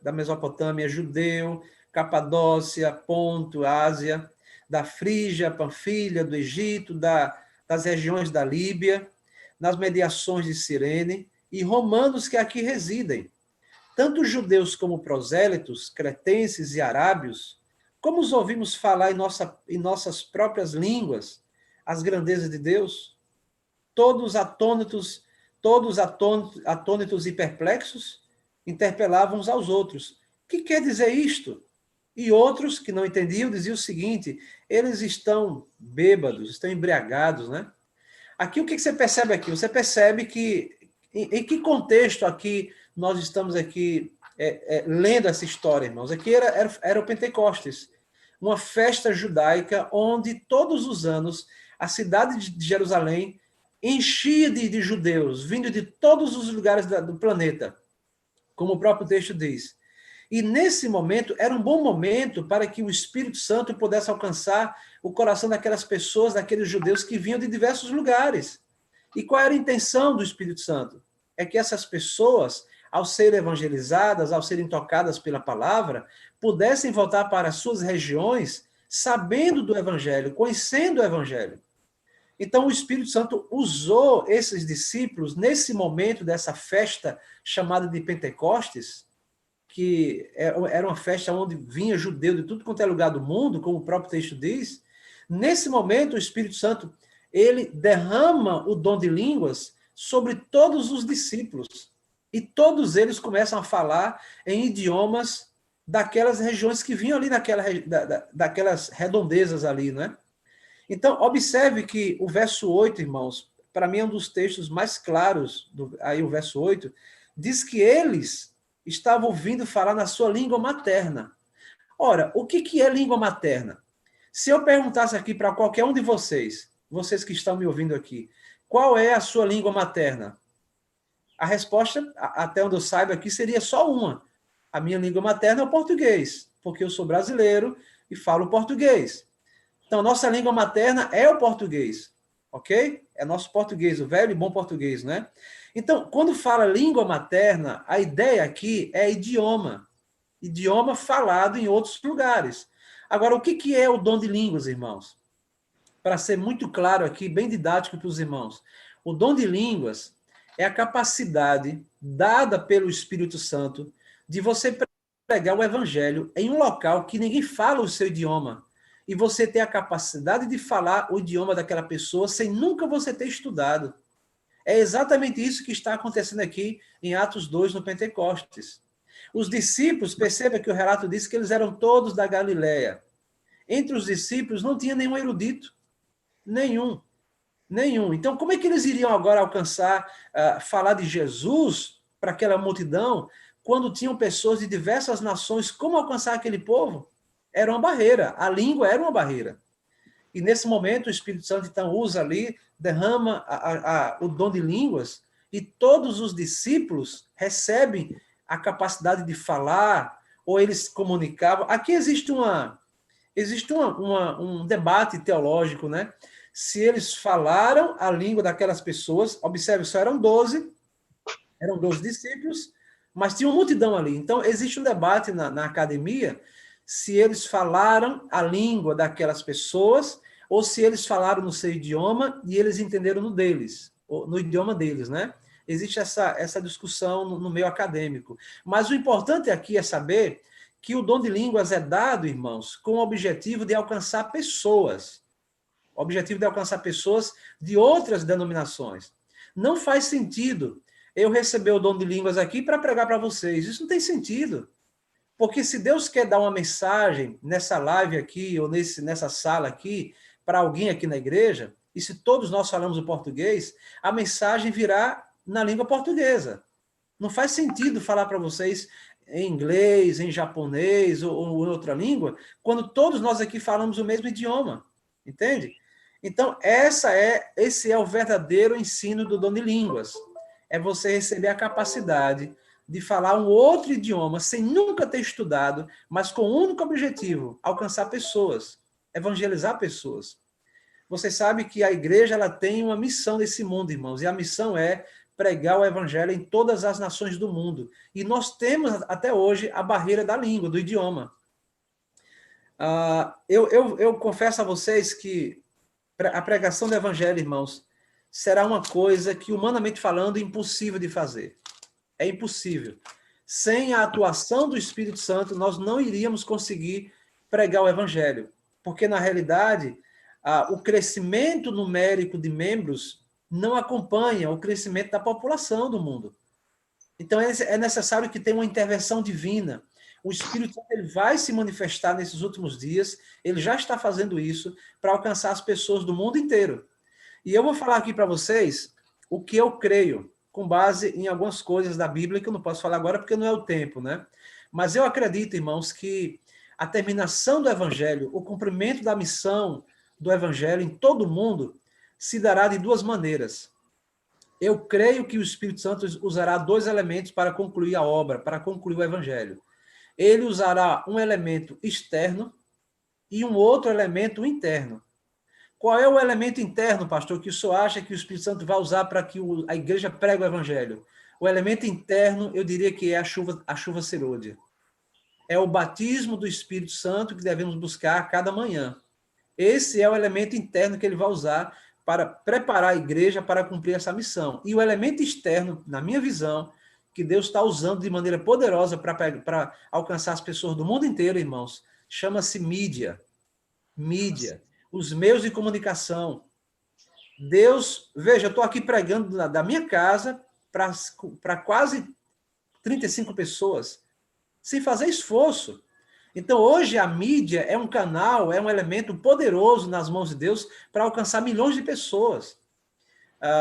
judeu, Capadócia, Ponto, Ásia, da Frígia, Panfilha, do Egito, das regiões da Líbia, nas mediações de Cirene, e romanos que aqui residem, tanto judeus como prosélitos, cretenses e arábios, como os ouvimos falar em nossas próprias línguas as grandezas de Deus? Todos atônitos e perplexos, interpelavam uns aos outros. O que quer dizer isto? E outros, que não entendiam, diziam o seguinte, eles estão bêbados, estão embriagados, né? Aqui, o que você percebe aqui? Você percebe que, em que contexto aqui nós estamos aqui lendo essa história, irmãos? Aqui era o Pentecostes, uma festa judaica onde todos os anos a cidade de Jerusalém enchia de judeus, vindo de todos os lugares do planeta, como o próprio texto diz. E nesse momento, era um bom momento para que o Espírito Santo pudesse alcançar o coração daquelas pessoas, daqueles judeus que vinham de diversos lugares. E qual era a intenção do Espírito Santo? É que essas pessoas, ao serem evangelizadas, ao serem tocadas pela palavra, pudessem voltar para as suas regiões sabendo do Evangelho, conhecendo o Evangelho. Então, o Espírito Santo usou esses discípulos nesse momento dessa festa chamada de Pentecostes, que era uma festa onde vinha judeu de tudo quanto é lugar do mundo, como o próprio texto diz. Nesse momento, o Espírito Santo, ele derrama o dom de línguas sobre todos os discípulos. E todos eles começam a falar em idiomas daquelas regiões que vinham ali daquelas redondezas ali, né? Então, observe que o verso 8, irmãos, para mim é um dos textos mais claros, aí o verso 8, diz que eles estavam ouvindo falar na sua língua materna. Ora, o que é língua materna? Se eu perguntasse aqui para qualquer um de vocês que estão me ouvindo aqui, qual é a sua língua materna? A resposta, até onde eu saiba aqui, seria só uma. A minha língua materna é o português, porque eu sou brasileiro e falo português. Então, nossa língua materna é o português, ok? É nosso português, o velho e bom português, né? Então, quando fala língua materna, a ideia aqui é idioma. Idioma falado em outros lugares. Agora, o que é o dom de línguas, irmãos? Para ser muito claro aqui, bem didático para os irmãos. O dom de línguas é a capacidade dada pelo Espírito Santo de você pregar o evangelho em um local que ninguém fala o seu idioma. E você ter a capacidade de falar o idioma daquela pessoa sem nunca você ter estudado. É exatamente isso que está acontecendo aqui em Atos 2, no Pentecostes. Os discípulos, perceba que o relato diz que eles eram todos da Galileia. Entre os discípulos não tinha nenhum erudito. Nenhum. Então, como é que eles iriam agora alcançar, falar de Jesus para aquela multidão, quando tinham pessoas de diversas nações? Como alcançar aquele povo? Era uma barreira. A língua era uma barreira. E nesse momento o Espírito Santo então usa ali, derrama o dom de línguas, e todos os discípulos recebem a capacidade de falar, ou eles comunicavam. Aqui existe um debate teológico, né? Se eles falaram a língua daquelas pessoas, observe, só eram 12 discípulos, mas tinha uma multidão ali. Então, existe um debate na academia se eles falaram a língua daquelas pessoas ou se eles falaram no seu idioma e eles entenderam no deles, no idioma deles, né? Existe essa discussão no meio acadêmico. Mas o importante aqui é saber que o dom de línguas é dado, irmãos, com o objetivo de alcançar pessoas. O objetivo de alcançar pessoas de outras denominações. Não faz sentido eu receber o dom de línguas aqui para pregar para vocês. Isso não tem sentido. Porque se Deus quer dar uma mensagem nessa live aqui, ou nessa sala aqui, para alguém aqui na igreja, e se todos nós falamos o português, a mensagem virá na língua portuguesa. Não faz sentido falar para vocês em inglês, em japonês ou em outra língua, quando todos nós aqui falamos o mesmo idioma. Entende? Então, esse é o verdadeiro ensino do dom de línguas. É você receber a capacidade de falar um outro idioma sem nunca ter estudado, mas com o único objetivo, alcançar pessoas, evangelizar pessoas. Você sabe que a igreja ela tem uma missão nesse mundo, irmãos, e a missão é pregar o evangelho em todas as nações do mundo. E nós temos, até hoje, a barreira da língua, do idioma. Eu confesso a vocês que a pregação do evangelho, irmãos, será uma coisa que, humanamente falando, é impossível de fazer. É impossível. Sem a atuação do Espírito Santo, nós não iríamos conseguir pregar o evangelho. Porque, na realidade, o crescimento numérico de membros não acompanha o crescimento da população do mundo. Então, é necessário que tenha uma intervenção divina. O Espírito Santo ele vai se manifestar nesses últimos dias, ele já está fazendo isso para alcançar as pessoas do mundo inteiro. E eu vou falar aqui para vocês o que eu creio, com base em algumas coisas da Bíblia, que eu não posso falar agora porque não é o tempo, né? Mas eu acredito, irmãos, que a terminação do Evangelho, o cumprimento da missão do Evangelho em todo o mundo, se dará de duas maneiras. Eu creio que o Espírito Santo usará dois elementos para concluir a obra, para concluir o Evangelho. Ele usará um elemento externo e um outro elemento interno. Qual é o elemento interno, pastor, que o senhor acha que o Espírito Santo vai usar para que a igreja pregue o Evangelho? O elemento interno, eu diria que é a chuva serôdia. É o batismo do Espírito Santo que devemos buscar a cada manhã. Esse é o elemento interno que ele vai usar para preparar a igreja para cumprir essa missão. E o elemento externo, na minha visão, que Deus está usando de maneira poderosa para alcançar as pessoas do mundo inteiro, irmãos, chama-se mídia. Mídia. Os meios de comunicação. Deus, veja, eu estou aqui pregando da minha casa para quase 35 pessoas, sem fazer esforço. Então, hoje, a mídia é um canal, é um elemento poderoso nas mãos de Deus para alcançar milhões de pessoas.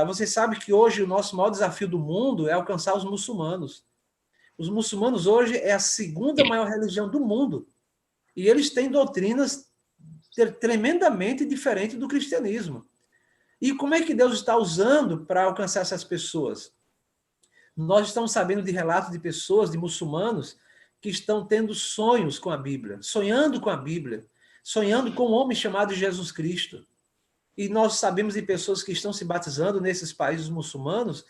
Você sabe que hoje o nosso maior desafio do mundo é alcançar os muçulmanos. Os muçulmanos hoje é a segunda maior religião do mundo. E eles têm doutrinas tremendamente diferentes do cristianismo. E como é que Deus está usando para alcançar essas pessoas? Nós estamos sabendo de relatos de pessoas, de muçulmanos, que estão tendo sonhos com a Bíblia, sonhando com um homem chamado Jesus Cristo. E nós sabemos de pessoas que estão se batizando nesses países muçulmanos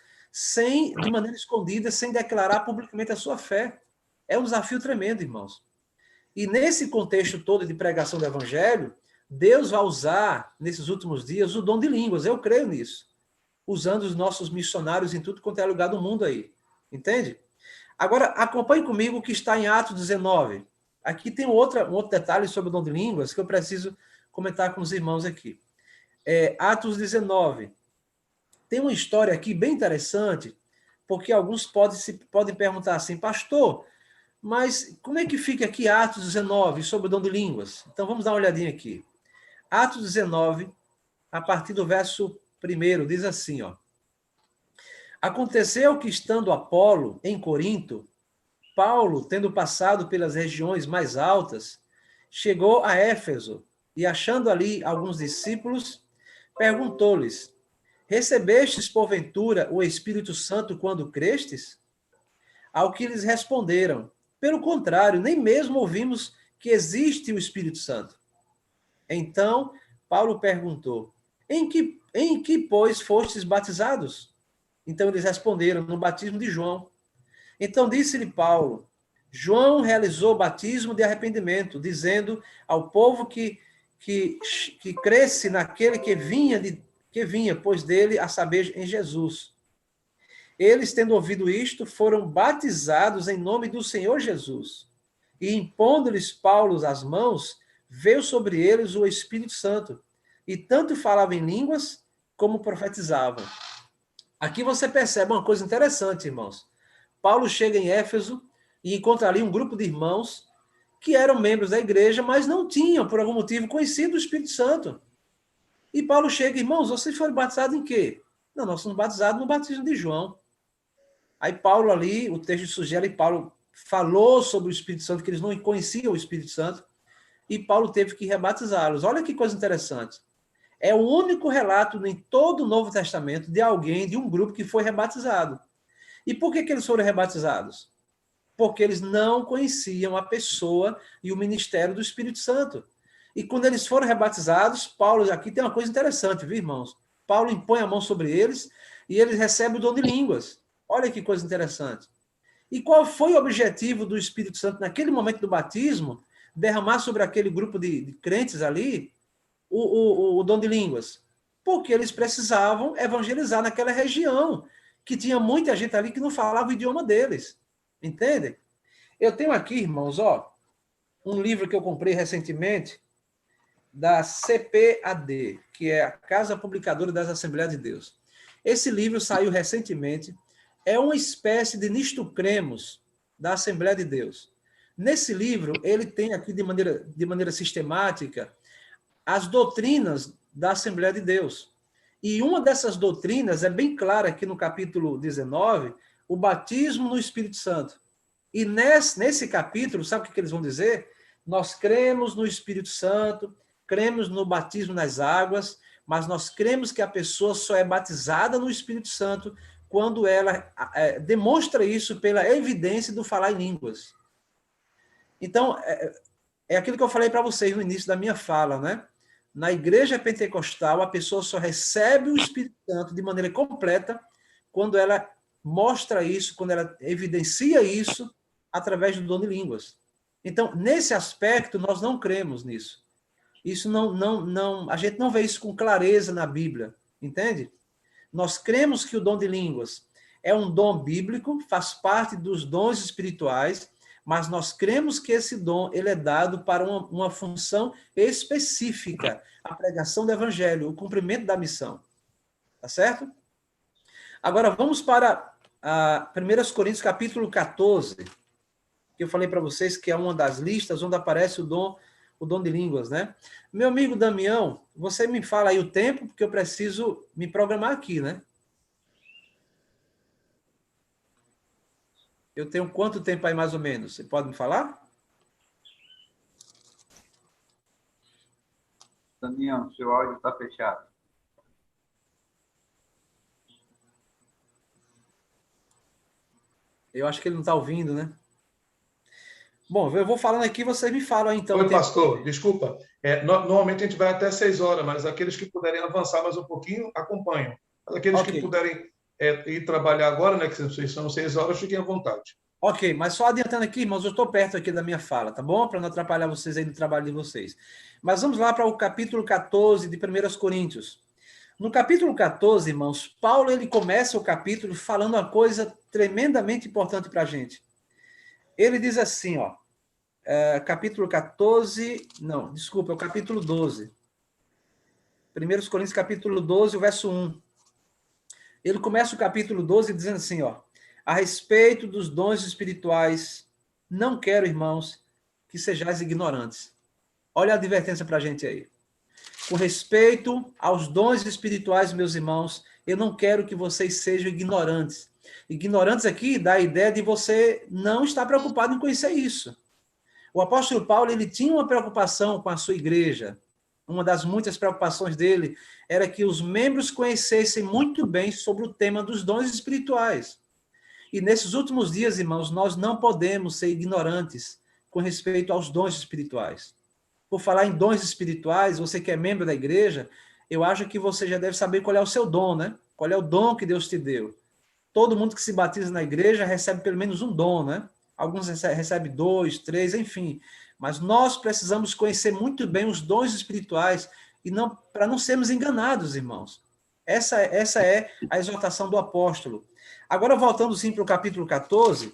de maneira escondida, sem declarar publicamente a sua fé. É um desafio tremendo, irmãos. E nesse contexto todo de pregação do Evangelho, Deus vai usar, nesses últimos dias, o dom de línguas. Eu creio nisso. Usando os nossos missionários em tudo quanto é lugar do mundo aí. Entende? Agora, acompanhe comigo o que está em Atos 19. Aqui tem um outro detalhe sobre o dom de línguas que eu preciso comentar com os irmãos aqui. Atos 19. Tem uma história aqui bem interessante, porque alguns podem perguntar assim, pastor, mas como é que fica aqui Atos 19 sobre o dom de línguas? Então vamos dar uma olhadinha aqui. Atos 19, a partir do verso 1, diz assim, ó. Aconteceu que, estando Apolo em Corinto, Paulo, tendo passado pelas regiões mais altas, chegou a Éfeso e, achando ali alguns discípulos, perguntou-lhes, recebestes, porventura, o Espírito Santo quando crestes? Ao que lhes responderam, pelo contrário, nem mesmo ouvimos que existe o Espírito Santo. Então, Paulo perguntou, em que, pois, fostes batizados? Então, eles responderam, no batismo de João. Então disse-lhe Paulo: João realizou o batismo de arrependimento, dizendo ao povo que cresce naquele que vinha, pois dele, a saber, em Jesus. Eles, tendo ouvido isto, foram batizados em nome do Senhor Jesus. E impondo-lhes Paulo as mãos, veio sobre eles o Espírito Santo, e tanto falavam em línguas como profetizavam. Aqui você percebe uma coisa interessante, irmãos. Paulo chega em Éfeso e encontra ali um grupo de irmãos que eram membros da igreja, mas não tinham, por algum motivo, conhecido o Espírito Santo. E Paulo chega: irmãos, vocês foram batizados em quê? Não, nós somos batizados no batismo de João. Aí Paulo ali, o texto sugere, Paulo falou sobre o Espírito Santo, que eles não conheciam o Espírito Santo, e Paulo teve que rebatizá-los. Olha que coisa interessante. É o único relato em todo o Novo Testamento de alguém, de um grupo que foi rebatizado. E por que eles foram rebatizados? Porque eles não conheciam a pessoa e o ministério do Espírito Santo. E quando eles foram rebatizados, Paulo, aqui tem uma coisa interessante, viu, irmãos? Paulo impõe a mão sobre eles e eles recebem o dom de línguas. Olha que coisa interessante. E qual foi o objetivo do Espírito Santo naquele momento do batismo? Derramar sobre aquele grupo de crentes ali o dom de línguas. Porque eles precisavam evangelizar naquela região, que tinha muita gente ali que não falava o idioma deles. Entende? Eu tenho aqui, irmãos, um livro que eu comprei recentemente, da CPAD, que é a Casa Publicadora das Assembleias de Deus. Esse livro saiu recentemente, é uma espécie de Nisto Cremos da Assembleia de Deus. Nesse livro, ele tem aqui de maneira sistemática as doutrinas da Assembleia de Deus. E uma dessas doutrinas é bem clara aqui no capítulo 19, o batismo no Espírito Santo. E nesse capítulo, sabe o que eles vão dizer? Nós cremos no Espírito Santo, cremos no batismo nas águas, mas nós cremos que a pessoa só é batizada no Espírito Santo quando ela demonstra isso pela evidência do falar em línguas. Então, é aquilo que eu falei para vocês no início da minha fala, né? Na igreja pentecostal, a pessoa só recebe o Espírito Santo de maneira completa quando ela mostra isso, quando ela evidencia isso através do dom de línguas. Então, nesse aspecto, nós não cremos nisso. Isso a gente não vê isso com clareza na Bíblia, entende? Nós cremos que o dom de línguas é um dom bíblico, faz parte dos dons espirituais, mas nós cremos que esse dom ele é dado para uma função específica, a pregação do evangelho, o cumprimento da missão. Tá certo? Agora vamos para 1 Coríntios capítulo 14, que eu falei para vocês que é uma das listas onde aparece o dom de línguas, né? Meu amigo Damião, você me fala aí o tempo, porque eu preciso me programar aqui, né? Eu tenho quanto tempo aí, mais ou menos? Você pode me falar? Damião, seu áudio está fechado. Eu acho que ele não está ouvindo, né? Bom, eu vou falando aqui, vocês me falam então. Oi, pastor, desculpa. Normalmente a gente vai até 6 horas, mas aqueles que puderem avançar mais um pouquinho, acompanham. Mas aqueles que puderem ir trabalhar agora, né, que são 6 horas, fiquem à vontade. Ok, mas só adiantando aqui, irmãos, eu estou perto aqui da minha fala, tá bom? Para não atrapalhar vocês aí no trabalho de vocês. Mas vamos lá para o capítulo 14 de 1 Coríntios. No capítulo 14, irmãos, Paulo ele começa o capítulo falando uma coisa tremendamente importante para a gente. Ele diz assim, capítulo 14, não, desculpa, é o capítulo 12. 1 Coríntios, capítulo 12, o verso 1. Ele começa o capítulo 12 dizendo assim, a respeito dos dons espirituais, não quero, irmãos, que sejais ignorantes. Olha a advertência para a gente aí. Com respeito aos dons espirituais, meus irmãos, eu não quero que vocês sejam ignorantes. Ignorantes aqui dá a ideia de você não estar preocupado em conhecer isso. O apóstolo Paulo ele tinha uma preocupação com a sua igreja. Uma das muitas preocupações dele era que os membros conhecessem muito bem sobre o tema dos dons espirituais. E nesses últimos dias, irmãos, nós não podemos ser ignorantes com respeito aos dons espirituais. Por falar em dons espirituais, você que é membro da igreja, eu acho que você já deve saber qual é o seu dom, né? Qual é o dom que Deus te deu. todo mundo que se batiza na igreja recebe pelo menos um dom, né? Alguns recebem 2, 3, enfim. Mas nós precisamos conhecer muito bem os dons espirituais e não para não sermos enganados, irmãos. Essa é a exortação do apóstolo. Agora, voltando sim para o capítulo 14,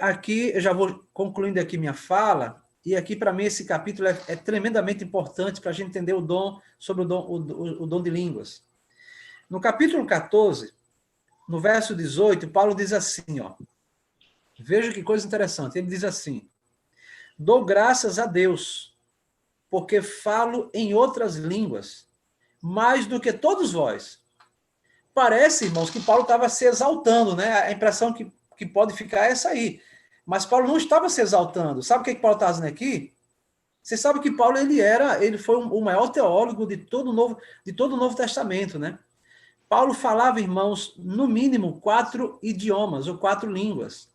aqui eu já vou concluindo aqui minha fala, e aqui para mim esse capítulo é tremendamente importante para a gente entender o dom, sobre o dom de línguas. No capítulo 14, no verso 18, Paulo diz assim, ó, veja que coisa interessante, ele diz assim: dou graças a Deus, porque falo em outras línguas, mais do que todos vós. Parece, irmãos, que Paulo estava se exaltando, né? A impressão que pode ficar é essa aí. Mas Paulo não estava se exaltando. Sabe o que Paulo está dizendo aqui? Você sabe que Paulo ele foi o maior teólogo de todo o Novo Testamento, né? Paulo falava, irmãos, no mínimo 4 idiomas ou 4 línguas.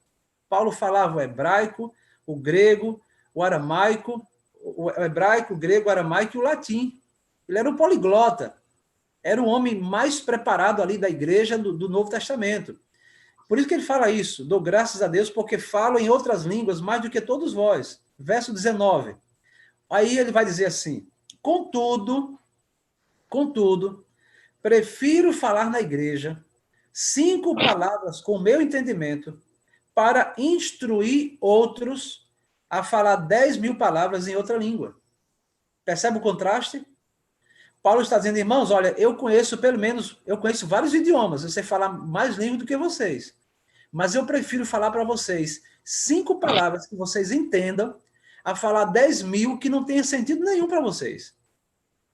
Paulo falava o hebraico, o grego, o aramaico, o hebraico, o grego, o aramaico e o latim. Ele era um poliglota. Era o homem mais preparado ali da igreja do Novo Testamento. Por isso que ele fala isso, dou graças a Deus porque falo em outras línguas mais do que todos vós. Verso 19. Aí ele vai dizer assim, contudo, prefiro falar na igreja 5 palavras com o meu entendimento para instruir outros a falar 10.000 palavras em outra língua. Percebe o contraste? Paulo está dizendo, irmãos, olha, eu conheço vários idiomas, eu sei falar mais língua do que vocês, mas eu prefiro falar para vocês 5 palavras que vocês entendam a falar 10.000 que não tenha sentido nenhum para vocês.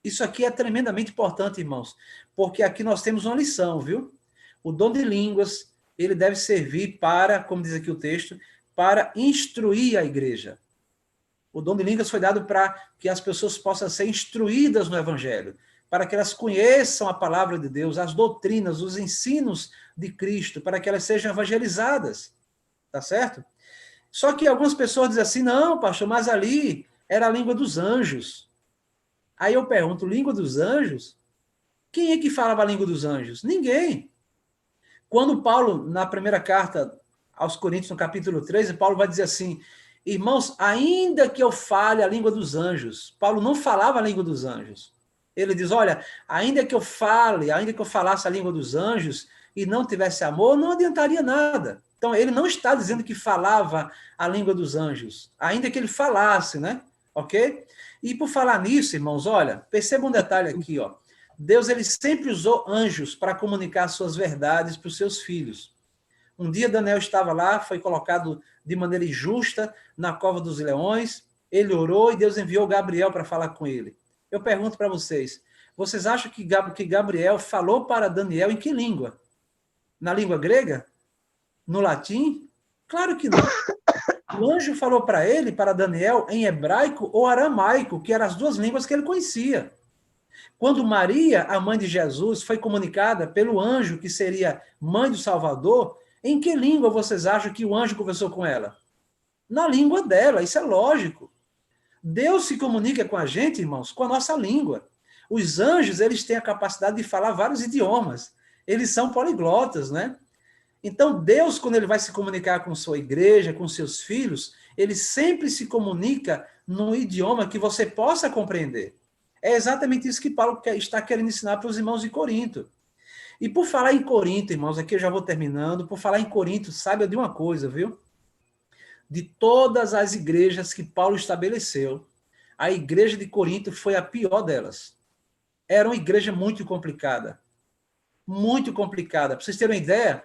Isso aqui é tremendamente importante, irmãos, porque aqui nós temos uma lição, viu? O dom de línguas, ele deve servir para, como diz aqui o texto, para instruir a igreja. O dom de línguas foi dado para que as pessoas possam ser instruídas no Evangelho, para que elas conheçam a palavra de Deus, as doutrinas, os ensinos de Cristo, para que elas sejam evangelizadas. Tá certo? Só que algumas pessoas dizem assim, não, pastor, mas ali era a língua dos anjos. Aí eu pergunto, língua dos anjos? Quem é que falava a língua dos anjos? Ninguém. Quando Paulo, na primeira carta aos Coríntios, no capítulo 13, Paulo vai dizer assim, irmãos, ainda que eu fale a língua dos anjos, Paulo não falava a língua dos anjos. Ele diz, olha, ainda que eu falasse a língua dos anjos e não tivesse amor, não adiantaria nada. Então, ele não está dizendo que falava a língua dos anjos, ainda que ele falasse, né? Ok? E por falar nisso, irmãos, olha, perceba um detalhe aqui, ó. Deus, ele sempre usou anjos para comunicar suas verdades para os seus filhos. Um dia Daniel estava lá, foi colocado de maneira injusta na cova dos leões, ele orou e Deus enviou Gabriel para falar com ele. Eu pergunto para vocês acham que Gabriel falou para Daniel em que língua? Na língua grega? No latim? Claro que não. O anjo falou para ele, para Daniel, em hebraico ou aramaico, que eram as 2 línguas que ele conhecia. Quando Maria, a mãe de Jesus, foi comunicada pelo anjo que seria mãe do Salvador, em que língua vocês acham que o anjo conversou com ela? Na língua dela, isso é lógico. Deus se comunica com a gente, irmãos, com a nossa língua. Os anjos, eles têm a capacidade de falar vários idiomas. Eles são poliglotas, né? Então, Deus, quando ele vai se comunicar com sua igreja, com seus filhos, ele sempre se comunica num idioma que você possa compreender. É exatamente isso que Paulo está querendo ensinar para os irmãos de Corinto. E por falar em Corinto, irmãos, aqui eu já vou terminando, por falar em Corinto, saiba de uma coisa, viu? De todas as igrejas que Paulo estabeleceu, a igreja de Corinto foi a pior delas. Era uma igreja muito complicada. Muito complicada. Para vocês terem uma ideia,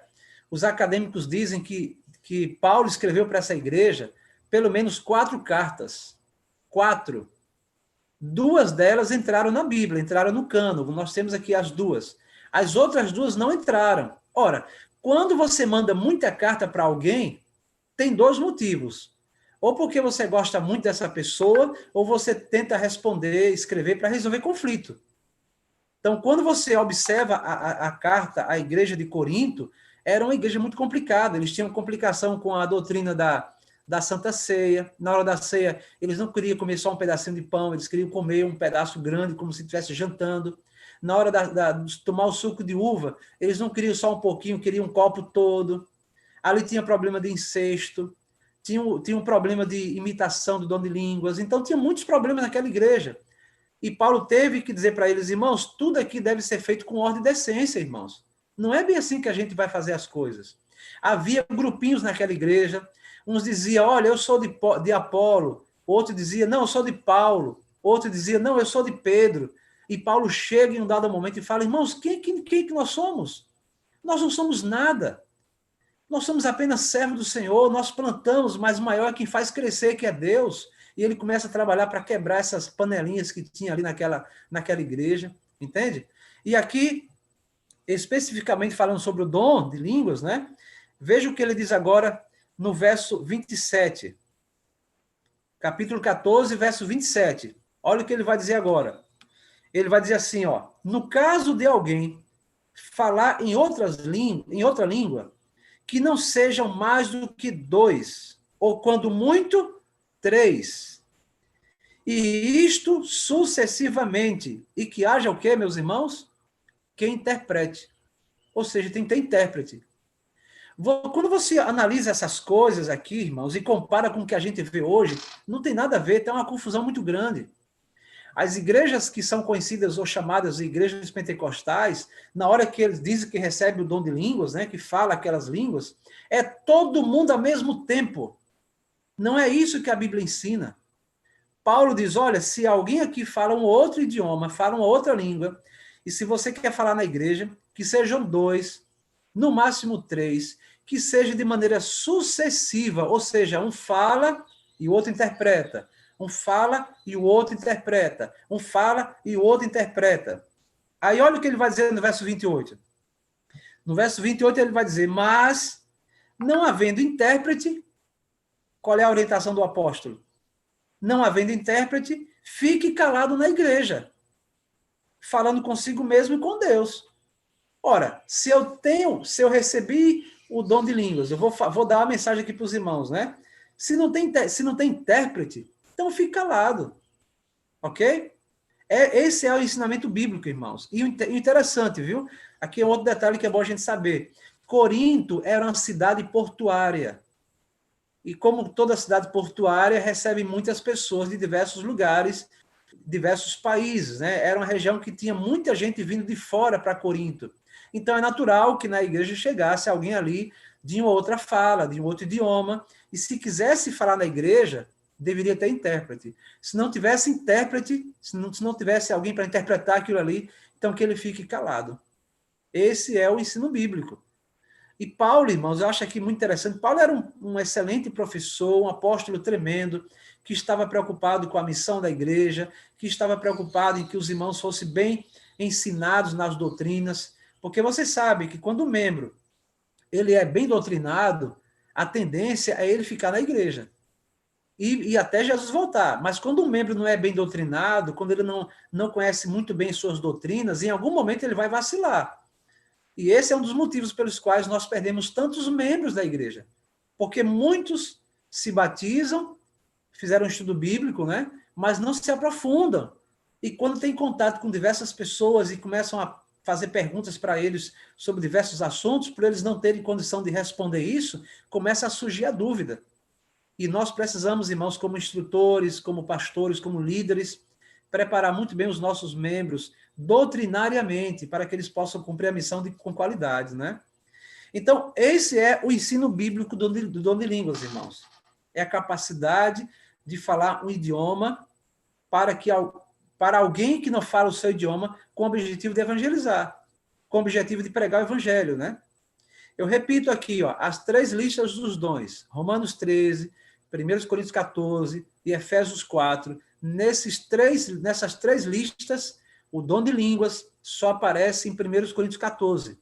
os acadêmicos dizem que Paulo escreveu para essa igreja pelo menos 4 cartas. 4. 2 delas entraram na Bíblia, entraram no cânon. Nós temos aqui as 2. As outras 2 não entraram. Ora, quando você manda muita carta para alguém, tem 2 motivos. Ou porque você gosta muito dessa pessoa, ou você tenta responder, escrever para resolver conflito. Então, quando você observa a carta à igreja de Corinto, era uma igreja muito complicada. Eles tinham complicação com a doutrina da Santa Ceia. Na hora da ceia, eles não queriam comer só um pedacinho de pão, eles queriam comer um pedaço grande, como se estivesse jantando. Na hora de tomar o suco de uva, eles não queriam só um pouquinho, queriam um copo todo. Ali tinha problema de incesto, tinha um problema de imitação do dom de línguas. Então, tinha muitos problemas naquela igreja. E Paulo teve que dizer para eles, irmãos, tudo aqui deve ser feito com ordem e decência, irmãos. Não é bem assim que a gente vai fazer as coisas. Havia grupinhos naquela igreja. Uns diziam, olha, eu sou de Apolo. Outro dizia, não, eu sou de Paulo. Outro dizia, não, eu sou de Pedro. E Paulo chega em um dado momento e fala, irmãos, quem que nós somos? Nós não somos nada. Nós somos apenas servos do Senhor, nós plantamos, mas o maior é quem faz crescer, que é Deus. E ele começa a trabalhar para quebrar essas panelinhas que tinha ali naquela igreja, entende? E aqui, especificamente falando sobre o dom de línguas, né? Veja o que ele diz agora no verso 27. Capítulo 14, verso 27. Olha o que ele vai dizer agora. Ele vai dizer assim, ó, no caso de alguém falar em outra língua, que não sejam mais do que 2, ou quando muito, 3. E isto sucessivamente. E que haja o quê, meus irmãos? Que interprete. Ou seja, tem que ter intérprete. Quando você analisa essas coisas aqui, irmãos, e compara com o que a gente vê hoje, não tem nada a ver, tem uma confusão muito grande. As igrejas que são conhecidas ou chamadas de igrejas pentecostais, na hora que eles dizem que recebe o dom de línguas, né, que fala aquelas línguas, é todo mundo ao mesmo tempo. Não é isso que a Bíblia ensina. Paulo diz, olha, se alguém aqui fala um outro idioma, fala uma outra língua, e se você quer falar na igreja, que sejam 2, no máximo 3, que seja de maneira sucessiva, ou seja, um fala e o outro interpreta. Um fala e o outro interpreta. Um fala e o outro interpreta. Aí olha o que ele vai dizer no verso 28. No verso 28 ele vai dizer, mas não havendo intérprete, qual é a orientação do apóstolo? Não havendo intérprete, fique calado na igreja, falando consigo mesmo e com Deus. Ora, se eu recebi o dom de línguas, eu vou dar uma mensagem aqui para os irmãos, né? Se não tem intérprete, então fique calado. Ok? Esse é o ensinamento bíblico, irmãos. E o interessante, viu? Aqui é outro detalhe que é bom a gente saber. Corinto era uma cidade portuária. E como toda cidade portuária, recebe muitas pessoas de diversos lugares, diversos países, né? Era uma região que tinha muita gente vindo de fora para Corinto. Então é natural que na igreja chegasse alguém ali de uma outra fala, de um outro idioma, e se quisesse falar na igreja, deveria ter intérprete. Se não tivesse intérprete, se não tivesse alguém para interpretar aquilo ali, então que ele fique calado. Esse é o ensino bíblico. E Paulo, irmãos, eu acho aqui muito interessante, Paulo era um excelente professor, um apóstolo tremendo, que estava preocupado com a missão da igreja, que estava preocupado em que os irmãos fossem bem ensinados nas doutrinas, porque você sabe que quando o membro ele é bem doutrinado, a tendência é ele ficar na igreja. E até Jesus voltar. Mas quando um membro não é bem doutrinado, quando ele não conhece muito bem suas doutrinas, em algum momento ele vai vacilar. E esse é um dos motivos pelos quais nós perdemos tantos membros da igreja. Porque muitos se batizam, fizeram um estudo bíblico, né? Mas não se aprofundam. E quando tem contato com diversas pessoas e começam a fazer perguntas para eles sobre diversos assuntos, por eles não terem condição de responder isso, começa a surgir a dúvida. E nós precisamos, irmãos, como instrutores, como pastores, como líderes, preparar muito bem os nossos membros doutrinariamente, para que eles possam cumprir a missão com qualidade, né? Então, esse é o ensino bíblico do dom de línguas, irmãos. É a capacidade de falar um idioma para alguém que não fala o seu idioma com o objetivo de evangelizar, com o objetivo de pregar o evangelho, né? Eu repito aqui, ó, as 3 listas dos dons, Romanos 13, 1 Coríntios 14 e Efésios 4, nessas 3 listas, o dom de línguas só aparece em 1 Coríntios 14.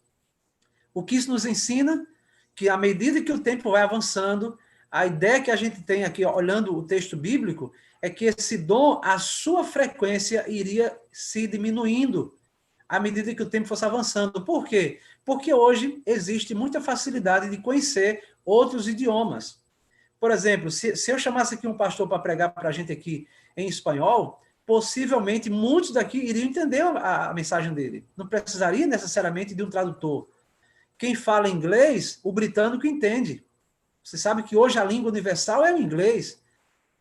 O que isso nos ensina? Que à medida que o tempo vai avançando, a ideia que a gente tem aqui, ó, olhando o texto bíblico, é que esse dom, a sua frequência iria se diminuindo à medida que o tempo fosse avançando. Por quê? Porque hoje existe muita facilidade de conhecer outros idiomas. Por exemplo, se eu chamasse aqui um pastor para pregar para a gente aqui em espanhol, possivelmente muitos daqui iriam entender a mensagem dele. Não precisaria necessariamente de um tradutor. Quem fala inglês, o britânico entende. Você sabe que hoje a língua universal é o inglês.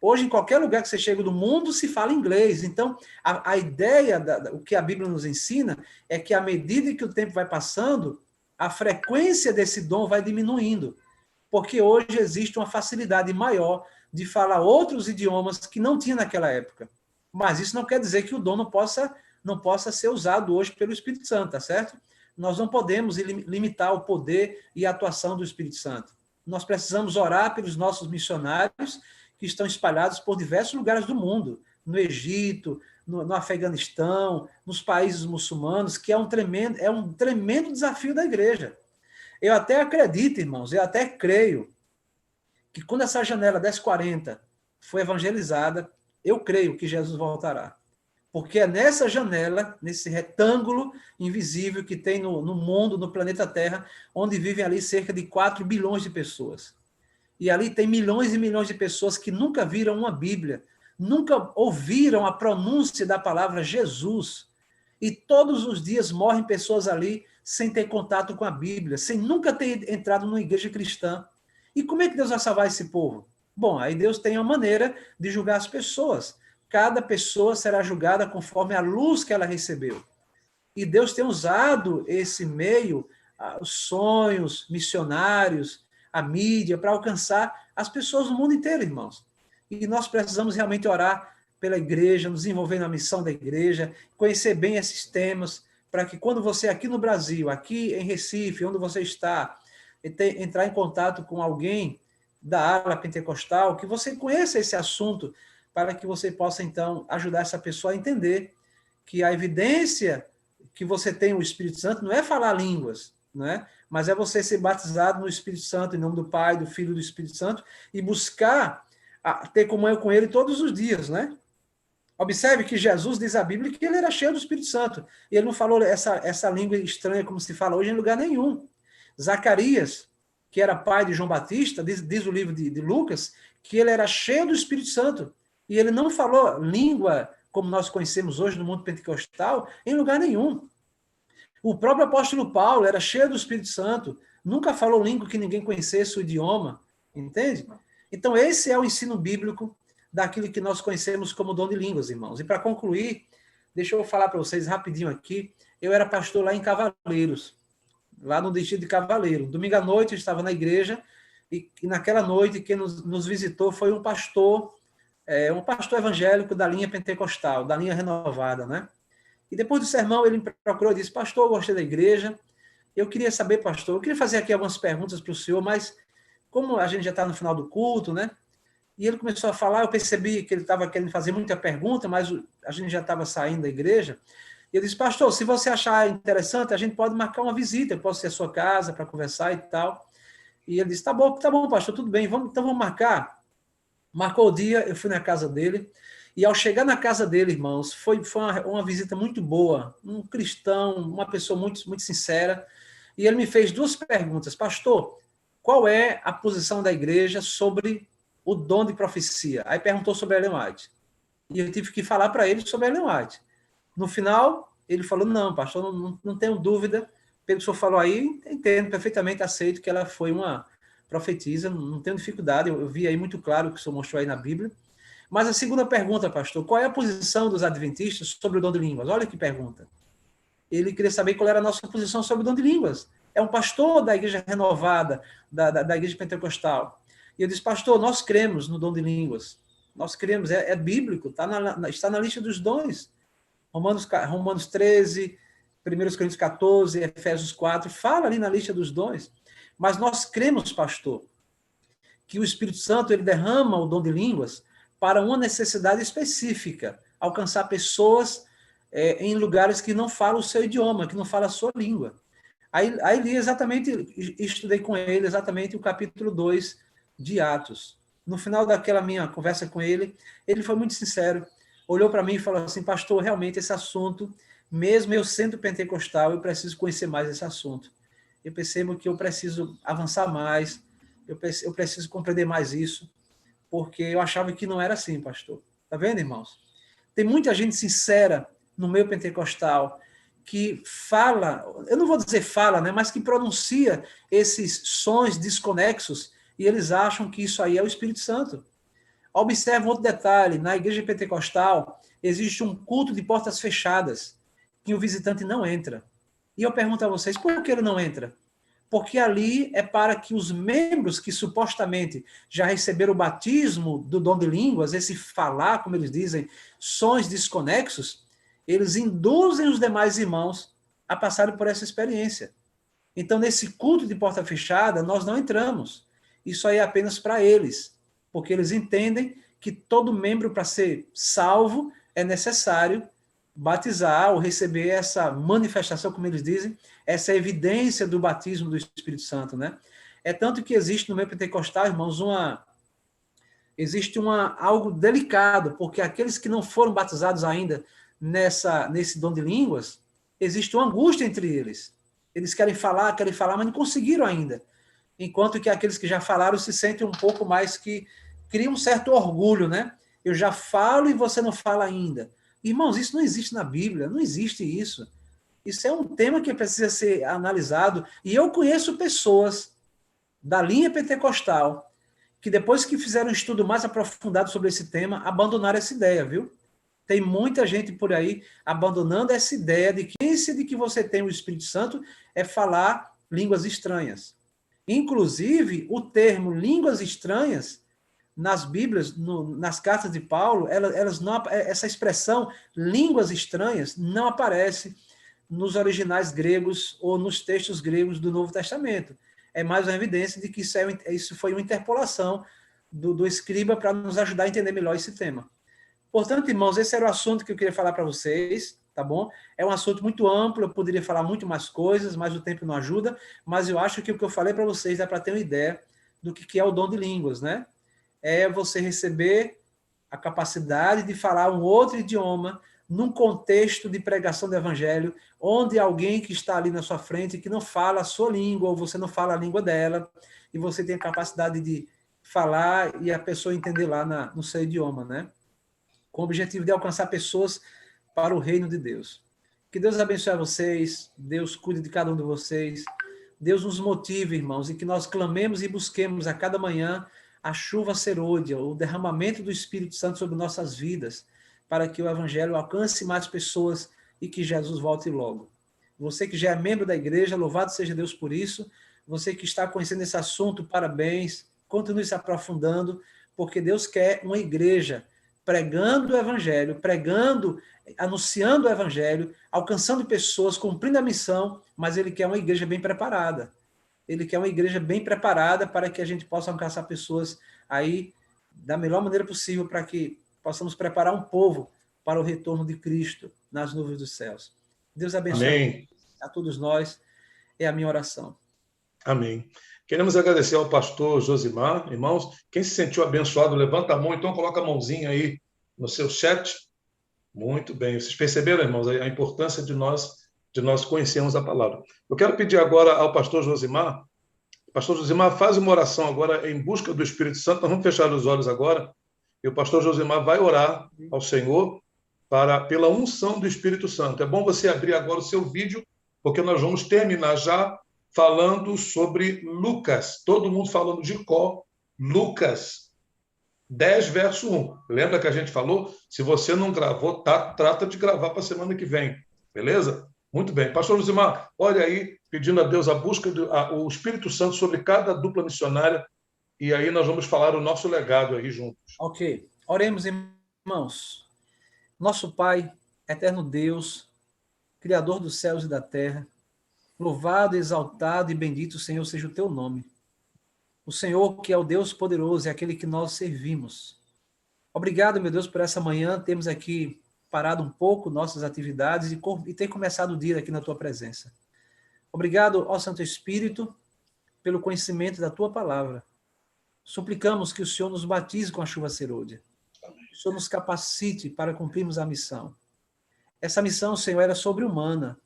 Hoje, em qualquer lugar que você chega do mundo, se fala inglês. Então, a ideia, o que a Bíblia nos ensina, é que à medida que o tempo vai passando, a frequência desse dom vai diminuindo. Porque hoje existe uma facilidade maior de falar outros idiomas que não tinha naquela época. Mas isso não quer dizer que o dom não possa ser usado hoje pelo Espírito Santo, tá certo? Nós não podemos limitar o poder e a atuação do Espírito Santo. Nós precisamos orar pelos nossos missionários que estão espalhados por diversos lugares do mundo, no Egito, no Afeganistão, nos países muçulmanos, que é um tremendo desafio da igreja. Eu até acredito, irmãos, eu até creio que quando essa janela 1040 foi evangelizada, eu creio que Jesus voltará. Porque é nessa janela, nesse retângulo invisível que tem no mundo, no planeta Terra, onde vivem ali cerca de 4 bilhões de pessoas. E ali tem milhões e milhões de pessoas que nunca viram uma Bíblia, nunca ouviram a pronúncia da palavra Jesus. E todos os dias morrem pessoas ali sem ter contato com a Bíblia, sem nunca ter entrado numa igreja cristã. E como é que Deus vai salvar esse povo? Bom, aí Deus tem uma maneira de julgar as pessoas. Cada pessoa será julgada conforme a luz que ela recebeu. E Deus tem usado esse meio, os sonhos missionários, a mídia, para alcançar as pessoas do mundo inteiro, irmãos. E nós precisamos realmente orar pela igreja, nos envolver na missão da igreja, conhecer bem esses temas, para que quando você aqui no Brasil, aqui em Recife, onde você está, entrar em contato com alguém da ala pentecostal, que você conheça esse assunto, para que você possa, então, ajudar essa pessoa a entender que a evidência que você tem o Espírito Santo não é falar línguas, não é? Mas é você ser batizado no Espírito Santo, em nome do Pai, do Filho e do Espírito Santo, e buscar ter comunhão com ele todos os dias, né? Observe que Jesus diz a Bíblia que ele era cheio do Espírito Santo. E ele não falou essa língua estranha como se fala hoje em lugar nenhum. Zacarias, que era pai de João Batista, diz o livro de Lucas, que ele era cheio do Espírito Santo. E ele não falou língua como nós conhecemos hoje no mundo pentecostal em lugar nenhum. O próprio apóstolo Paulo era cheio do Espírito Santo, nunca falou língua que ninguém conhecesse o idioma, entende? Então esse é o ensino bíblico daquilo que nós conhecemos como dom de línguas, irmãos. E para concluir, deixa eu falar para vocês rapidinho aqui, eu era pastor lá em Cavaleiros, lá no distrito de Cavaleiro. Domingo à noite eu estava na igreja e naquela noite quem nos visitou foi um pastor evangélico da linha pentecostal, da linha renovada, né? E depois do sermão ele me procurou e disse: pastor, eu gostei da igreja, eu queria saber, pastor, eu queria fazer aqui algumas perguntas para o senhor, mas como a gente já está no final do culto, né? E ele começou a falar, eu percebi que ele estava querendo fazer muita pergunta, mas a gente já estava saindo da igreja. E eu disse: pastor, se você achar interessante, a gente pode marcar uma visita, eu posso ir à sua casa para conversar e tal. E ele disse: tá bom, pastor, tudo bem, então vamos marcar. Marcou o dia, eu fui na casa dele, e ao chegar na casa dele, irmãos, foi uma visita muito boa, um cristão, uma pessoa muito, muito sincera, e ele me fez 2 perguntas: pastor, qual é a posição da igreja sobre o dom de profecia? Aí perguntou sobre Ellen White, e eu tive que falar para ele sobre Ellen White. No final, ele falou: não, pastor, não tenho dúvida, pelo que o senhor falou aí, entendo perfeitamente, aceito que ela foi uma profetiza, não tenho dificuldade, eu vi aí muito claro o que o senhor mostrou aí na Bíblia. Mas a segunda pergunta, pastor, qual é a posição dos adventistas sobre o dom de línguas? Olha que pergunta. Ele queria saber qual era a nossa posição sobre o dom de línguas. É um pastor da igreja renovada, da igreja pentecostal. E eu disse: pastor, nós cremos no dom de línguas. Nós cremos, é bíblico, está na lista dos dons. Romanos 13, 1 Coríntios 14, Efésios 4, fala ali na lista dos dons. Mas nós cremos, pastor, que o Espírito Santo ele derrama o dom de línguas para uma necessidade específica, alcançar pessoas em lugares que não falam o seu idioma, que não falam a sua língua. Aí li estudei com ele exatamente o capítulo 2 de Atos. No final daquela minha conversa com ele, ele foi muito sincero, olhou para mim e falou assim: pastor, realmente esse assunto, mesmo eu sendo pentecostal, eu preciso conhecer mais esse assunto. Eu percebo que eu preciso avançar mais, eu preciso compreender mais isso, porque eu achava que não era assim, pastor. Tá vendo, irmãos? Tem muita gente sincera no meio pentecostal que fala, eu não vou dizer fala, né, mas que pronuncia esses sons desconexos e eles acham que isso aí é o Espírito Santo. Observe outro detalhe, na igreja pentecostal existe um culto de portas fechadas, que o visitante não entra. E eu pergunto a vocês, por que ele não entra? Porque ali é para que os membros que supostamente já receberam o batismo do dom de línguas, esse falar, como eles dizem, sons desconexos, eles induzem os demais irmãos a passarem por essa experiência. Então, nesse culto de porta fechada, nós não entramos. Isso aí é apenas para eles, porque eles entendem que todo membro, para ser salvo, é necessário batizar ou receber essa manifestação, como eles dizem, essa evidência do batismo do Espírito Santo, né? É tanto que existe no meio pentecostal, irmãos, existe algo delicado, porque aqueles que não foram batizados ainda nesse dom de línguas, existe uma angústia entre eles. Eles querem falar, mas não conseguiram ainda. Enquanto que aqueles que já falaram se sentem um pouco mais que criam um certo orgulho, né? Eu já falo e você não fala ainda. Irmãos, isso não existe na Bíblia, não existe isso. Isso é um tema que precisa ser analisado. E eu conheço pessoas da linha pentecostal que depois que fizeram um estudo mais aprofundado sobre esse tema, abandonaram essa ideia, viu? Tem muita gente por aí abandonando essa ideia de que esse de que você tem o Espírito Santo é falar línguas estranhas. Inclusive, o termo línguas estranhas nas Bíblias, nas cartas de Paulo, essa expressão línguas estranhas não aparece nos originais gregos ou nos textos gregos do Novo Testamento. É mais uma evidência de que isso foi uma interpolação do escriba para nos ajudar a entender melhor esse tema. Portanto, irmãos, esse era o assunto que eu queria falar para vocês, tá bom? É um assunto muito amplo, eu poderia falar muito mais coisas, mas o tempo não ajuda, mas eu acho que o que eu falei para vocês dá para ter uma ideia do que é o dom de línguas, né? É você receber a capacidade de falar um outro idioma num contexto de pregação do evangelho, onde alguém que está ali na sua frente, que não fala a sua língua, ou você não fala a língua dela, e você tem a capacidade de falar e a pessoa entender lá no seu idioma, né? Com o objetivo de alcançar pessoas para o reino de Deus. Que Deus abençoe a vocês, Deus cuide de cada um de vocês, Deus nos motive, irmãos, e que nós clamemos e busquemos a cada manhã a chuva serôdia, o derramamento do Espírito Santo sobre nossas vidas, para que o Evangelho alcance mais pessoas e que Jesus volte logo. Você que já é membro da igreja, louvado seja Deus por isso. Você que está conhecendo esse assunto, parabéns. Continue se aprofundando, porque Deus quer uma igreja pregando o Evangelho, anunciando o Evangelho, alcançando pessoas, cumprindo a missão, mas Ele quer uma igreja bem preparada. Ele quer uma igreja bem preparada para que a gente possa alcançar pessoas aí da melhor maneira possível, para que possamos preparar um povo para o retorno de Cristo nas nuvens dos céus. Deus abençoe Amém. a todos nós. É a minha oração. Amém. Queremos agradecer ao pastor Josimar. Irmãos, quem se sentiu abençoado, levanta a mão, então coloca a mãozinha aí no seu chat. Muito bem. Vocês perceberam, irmãos, a importância de nós conhecermos a palavra. Eu quero pedir agora ao pastor Josimar. Pastor Josimar, faz uma oração agora em busca do Espírito Santo. Nós vamos fechar os olhos agora. E o pastor Josimar vai orar ao Senhor pela unção do Espírito Santo. É bom você abrir agora o seu vídeo, porque nós vamos terminar já falando sobre Lucas. Todo mundo falando de cor. Lucas 10, verso 1. Lembra que a gente falou? Se você não gravou, trata de gravar para a semana que vem. Beleza? Muito bem. Pastor Josimar, olha aí, pedindo a Deus a busca do Espírito Santo sobre cada dupla missionária. E aí nós vamos falar o nosso legado aí juntos. Ok. Oremos, irmãos. Nosso Pai, eterno Deus, Criador dos céus e da terra, louvado, exaltado e bendito, Senhor, seja o teu nome. O Senhor, que é o Deus poderoso, é aquele que nós servimos. Obrigado, meu Deus, por essa manhã. Temos aqui parado um pouco nossas atividades e ter começado o dia aqui na tua presença. Obrigado, ó Santo Espírito, pelo conhecimento da tua palavra. Suplicamos que o Senhor nos batize com a chuva serôdia. O Senhor nos capacite para cumprirmos a missão. Essa missão, Senhor, era sobre-humana.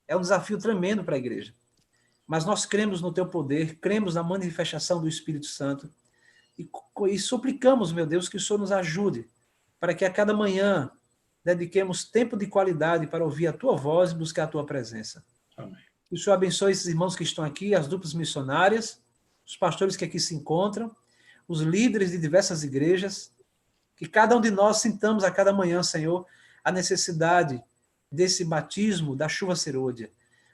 É um desafio tremendo para a igreja. Mas nós cremos no teu poder, cremos na manifestação do Espírito Santo e suplicamos, meu Deus, que o Senhor nos ajude para que a cada manhã dediquemos tempo de qualidade para ouvir a tua voz e buscar a tua presença. Amém. Que o Senhor abençoe esses irmãos que estão aqui, as duplas missionárias, os pastores que aqui se encontram, os líderes de diversas igrejas, que cada um de nós sintamos a cada manhã, Senhor, a necessidade desse batismo da chuva serôdia,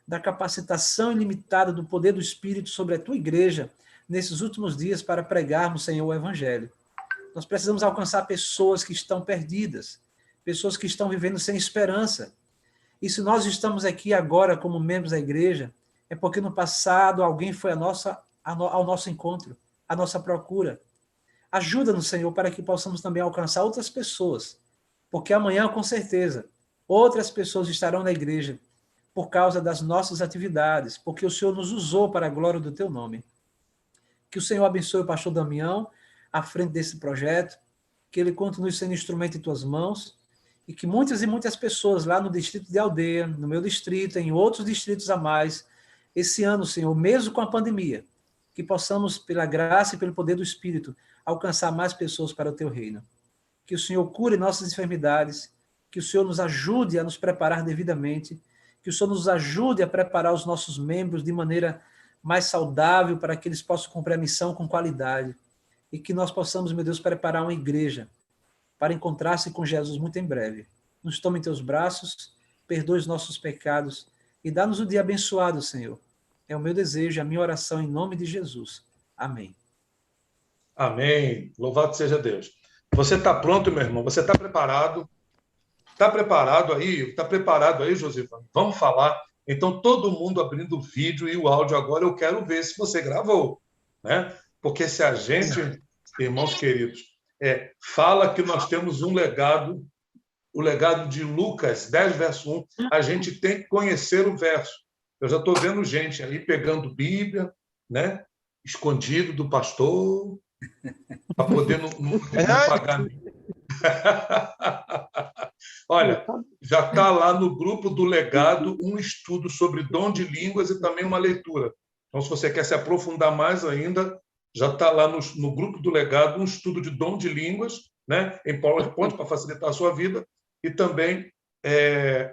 da capacitação ilimitada do poder do Espírito sobre a tua igreja nesses últimos dias para pregarmos, Senhor, o Evangelho. Nós precisamos alcançar pessoas que estão perdidas, pessoas que estão vivendo sem esperança. E se nós estamos aqui agora como membros da igreja, é porque no passado alguém foi ao nosso encontro, à nossa procura. Ajuda-nos, Senhor, para que possamos também alcançar outras pessoas, porque amanhã, com certeza, outras pessoas estarão na igreja por causa das nossas atividades, porque o Senhor nos usou para a glória do teu nome. Que o Senhor abençoe o pastor Damião à frente desse projeto, que ele continue sendo instrumento em tuas mãos, e que muitas e muitas pessoas lá no distrito de Aldeia, no meu distrito, em outros distritos a mais, esse ano, Senhor, mesmo com a pandemia, que possamos, pela graça e pelo poder do Espírito, alcançar mais pessoas para o teu reino. Que o Senhor cure nossas enfermidades, que o Senhor nos ajude a nos preparar devidamente, que o Senhor nos ajude a preparar os nossos membros de maneira mais saudável para que eles possam cumprir a missão com qualidade, e que nós possamos, meu Deus, preparar uma igreja para encontrar-se com Jesus muito em breve. Nos tome em teus braços, perdoe os nossos pecados e dá-nos o dia abençoado, Senhor. É o meu desejo, a minha oração em nome de Jesus. Amém. Amém. Louvado seja Deus. Você está pronto, meu irmão? Você está preparado? Está preparado aí? Está preparado aí, Josivane? Vamos falar. Então, todo mundo abrindo o vídeo e o áudio agora, eu quero ver se você gravou, né? Porque se a gente, irmãos queridos, fala que nós temos um legado, o legado de Lucas 10, verso 1, a gente tem que conhecer o verso. Eu já estou vendo gente aí pegando Bíblia, né? Escondido do pastor, para poder não pagar. Olha, já está lá no grupo do legado um estudo sobre dom de línguas e também uma leitura. Então, se você quer se aprofundar mais ainda, já está lá no grupo do legado um estudo de dom de línguas, né, em PowerPoint para facilitar a sua vida, e também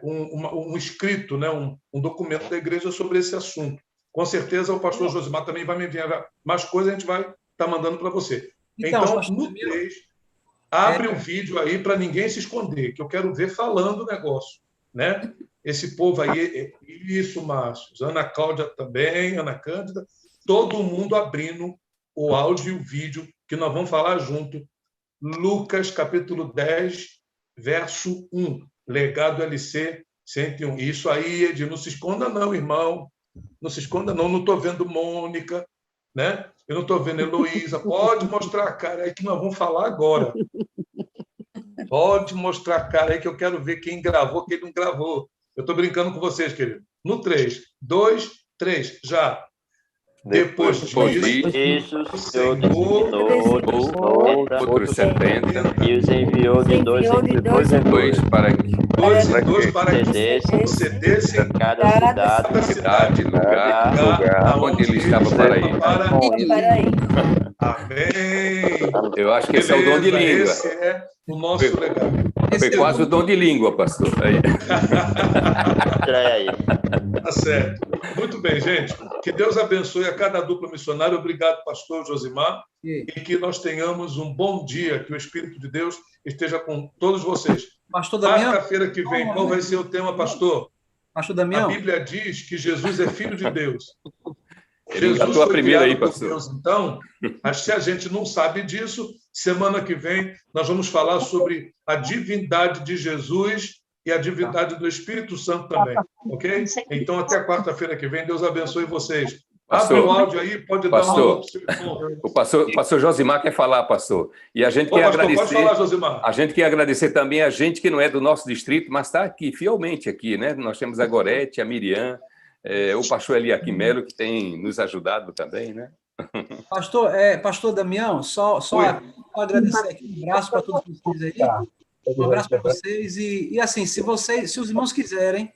um escrito, né, um documento da igreja sobre esse assunto. Com certeza o pastor Josimar também vai me enviar mais coisas, a gente vai estar mandando para você. Então no 3, abre o vídeo aí para ninguém se esconder, que eu quero ver falando o negócio, né? Esse povo aí, isso, Márcio, Ana Cláudia também, Ana Cândida, todo mundo abrindo o áudio e o vídeo, que nós vamos falar junto. Lucas, capítulo 10, verso 1, legado LC 101. Isso aí, Ed, não se esconda não, irmão. Não se esconda não estou vendo Mônica, né? Eu não estou vendo Heloísa. Pode mostrar a cara aí que nós vamos falar agora. Pode mostrar a cara aí que eu quero ver quem gravou, quem não gravou. Eu estou brincando com vocês, querido. No 3, 2, 3, já. Depois disso, o Senhor designou outros 70 e os enviou de dois em dois para que procedessem cada cidade, lugar onde ele estava para ir. Amém. Eu acho que esse é o dom de língua. Esse é o nosso legado. Foi quase o dom de língua, pastor. Aí. Tá certo. Muito bem, gente. Que Deus abençoe a cada dupla missionária. Obrigado, pastor Josimar. E que nós tenhamos um bom dia, que o Espírito de Deus esteja com todos vocês. Pastor Damião. Quarta-feira que vem, qual vai ser o tema, pastor? Pastor Damião. A Bíblia diz que Jesus é filho de Deus. Jesus foi criado aí, pastor. Deus. Então, se a gente não sabe disso, semana que vem nós vamos falar sobre a divindade de Jesus e a divindade do Espírito Santo também, ok? Então, até quarta-feira que vem, Deus abençoe vocês. Abre o áudio aí, pode dar uma aula para o o pastor Josimar quer falar, pastor. E a gente quer agradecer. Pode falar, Josimar. A gente quer agradecer também a gente que não é do nosso distrito, mas está aqui, fielmente aqui, né? Nós temos a Gorete, a Miriam, o pastor Eliakim Melo, que tem nos ajudado também, né? Pastor Damião, só agradecer aqui, um abraço para todos vocês aí. Um abraço para vocês. E assim, se os irmãos quiserem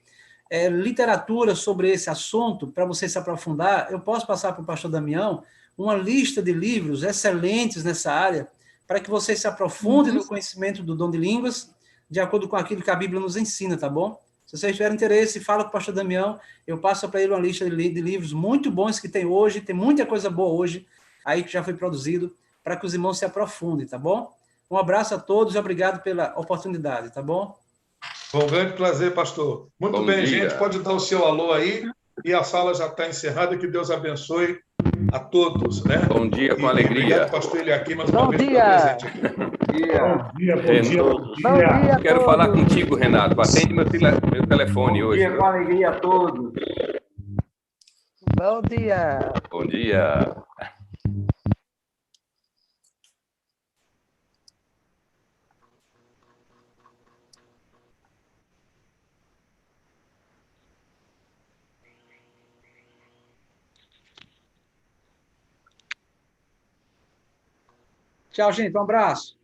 literatura sobre esse assunto, para vocês se aprofundar, eu posso passar para o pastor Damião uma lista de livros excelentes nessa área, para que vocês se aprofundem no conhecimento do dom de línguas, de acordo com aquilo que a Bíblia nos ensina, tá bom? Se vocês tiverem interesse, fala com o pastor Damião, eu passo para ele uma lista de livros muito bons que tem hoje, tem muita coisa boa hoje, aí que já foi produzido, para que os irmãos se aprofundem, tá bom? Um abraço a todos e obrigado pela oportunidade, tá bom? Foi um grande prazer, pastor. Muito Bom bem, dia. gente, pode dar o seu alô aí, e a sala já está encerrada, que Deus abençoe a todos, né? Bom dia, com alegria. Obrigado, pastor Eliakim, mais uma Bom vez, por dia. estar presente aqui. Bom dia a Quero falar todos. contigo, Renato. Atende meu telefone Bom hoje. dia, Viu? com alegria a todos. Bom dia. Bom dia. Tchau, gente. Um abraço.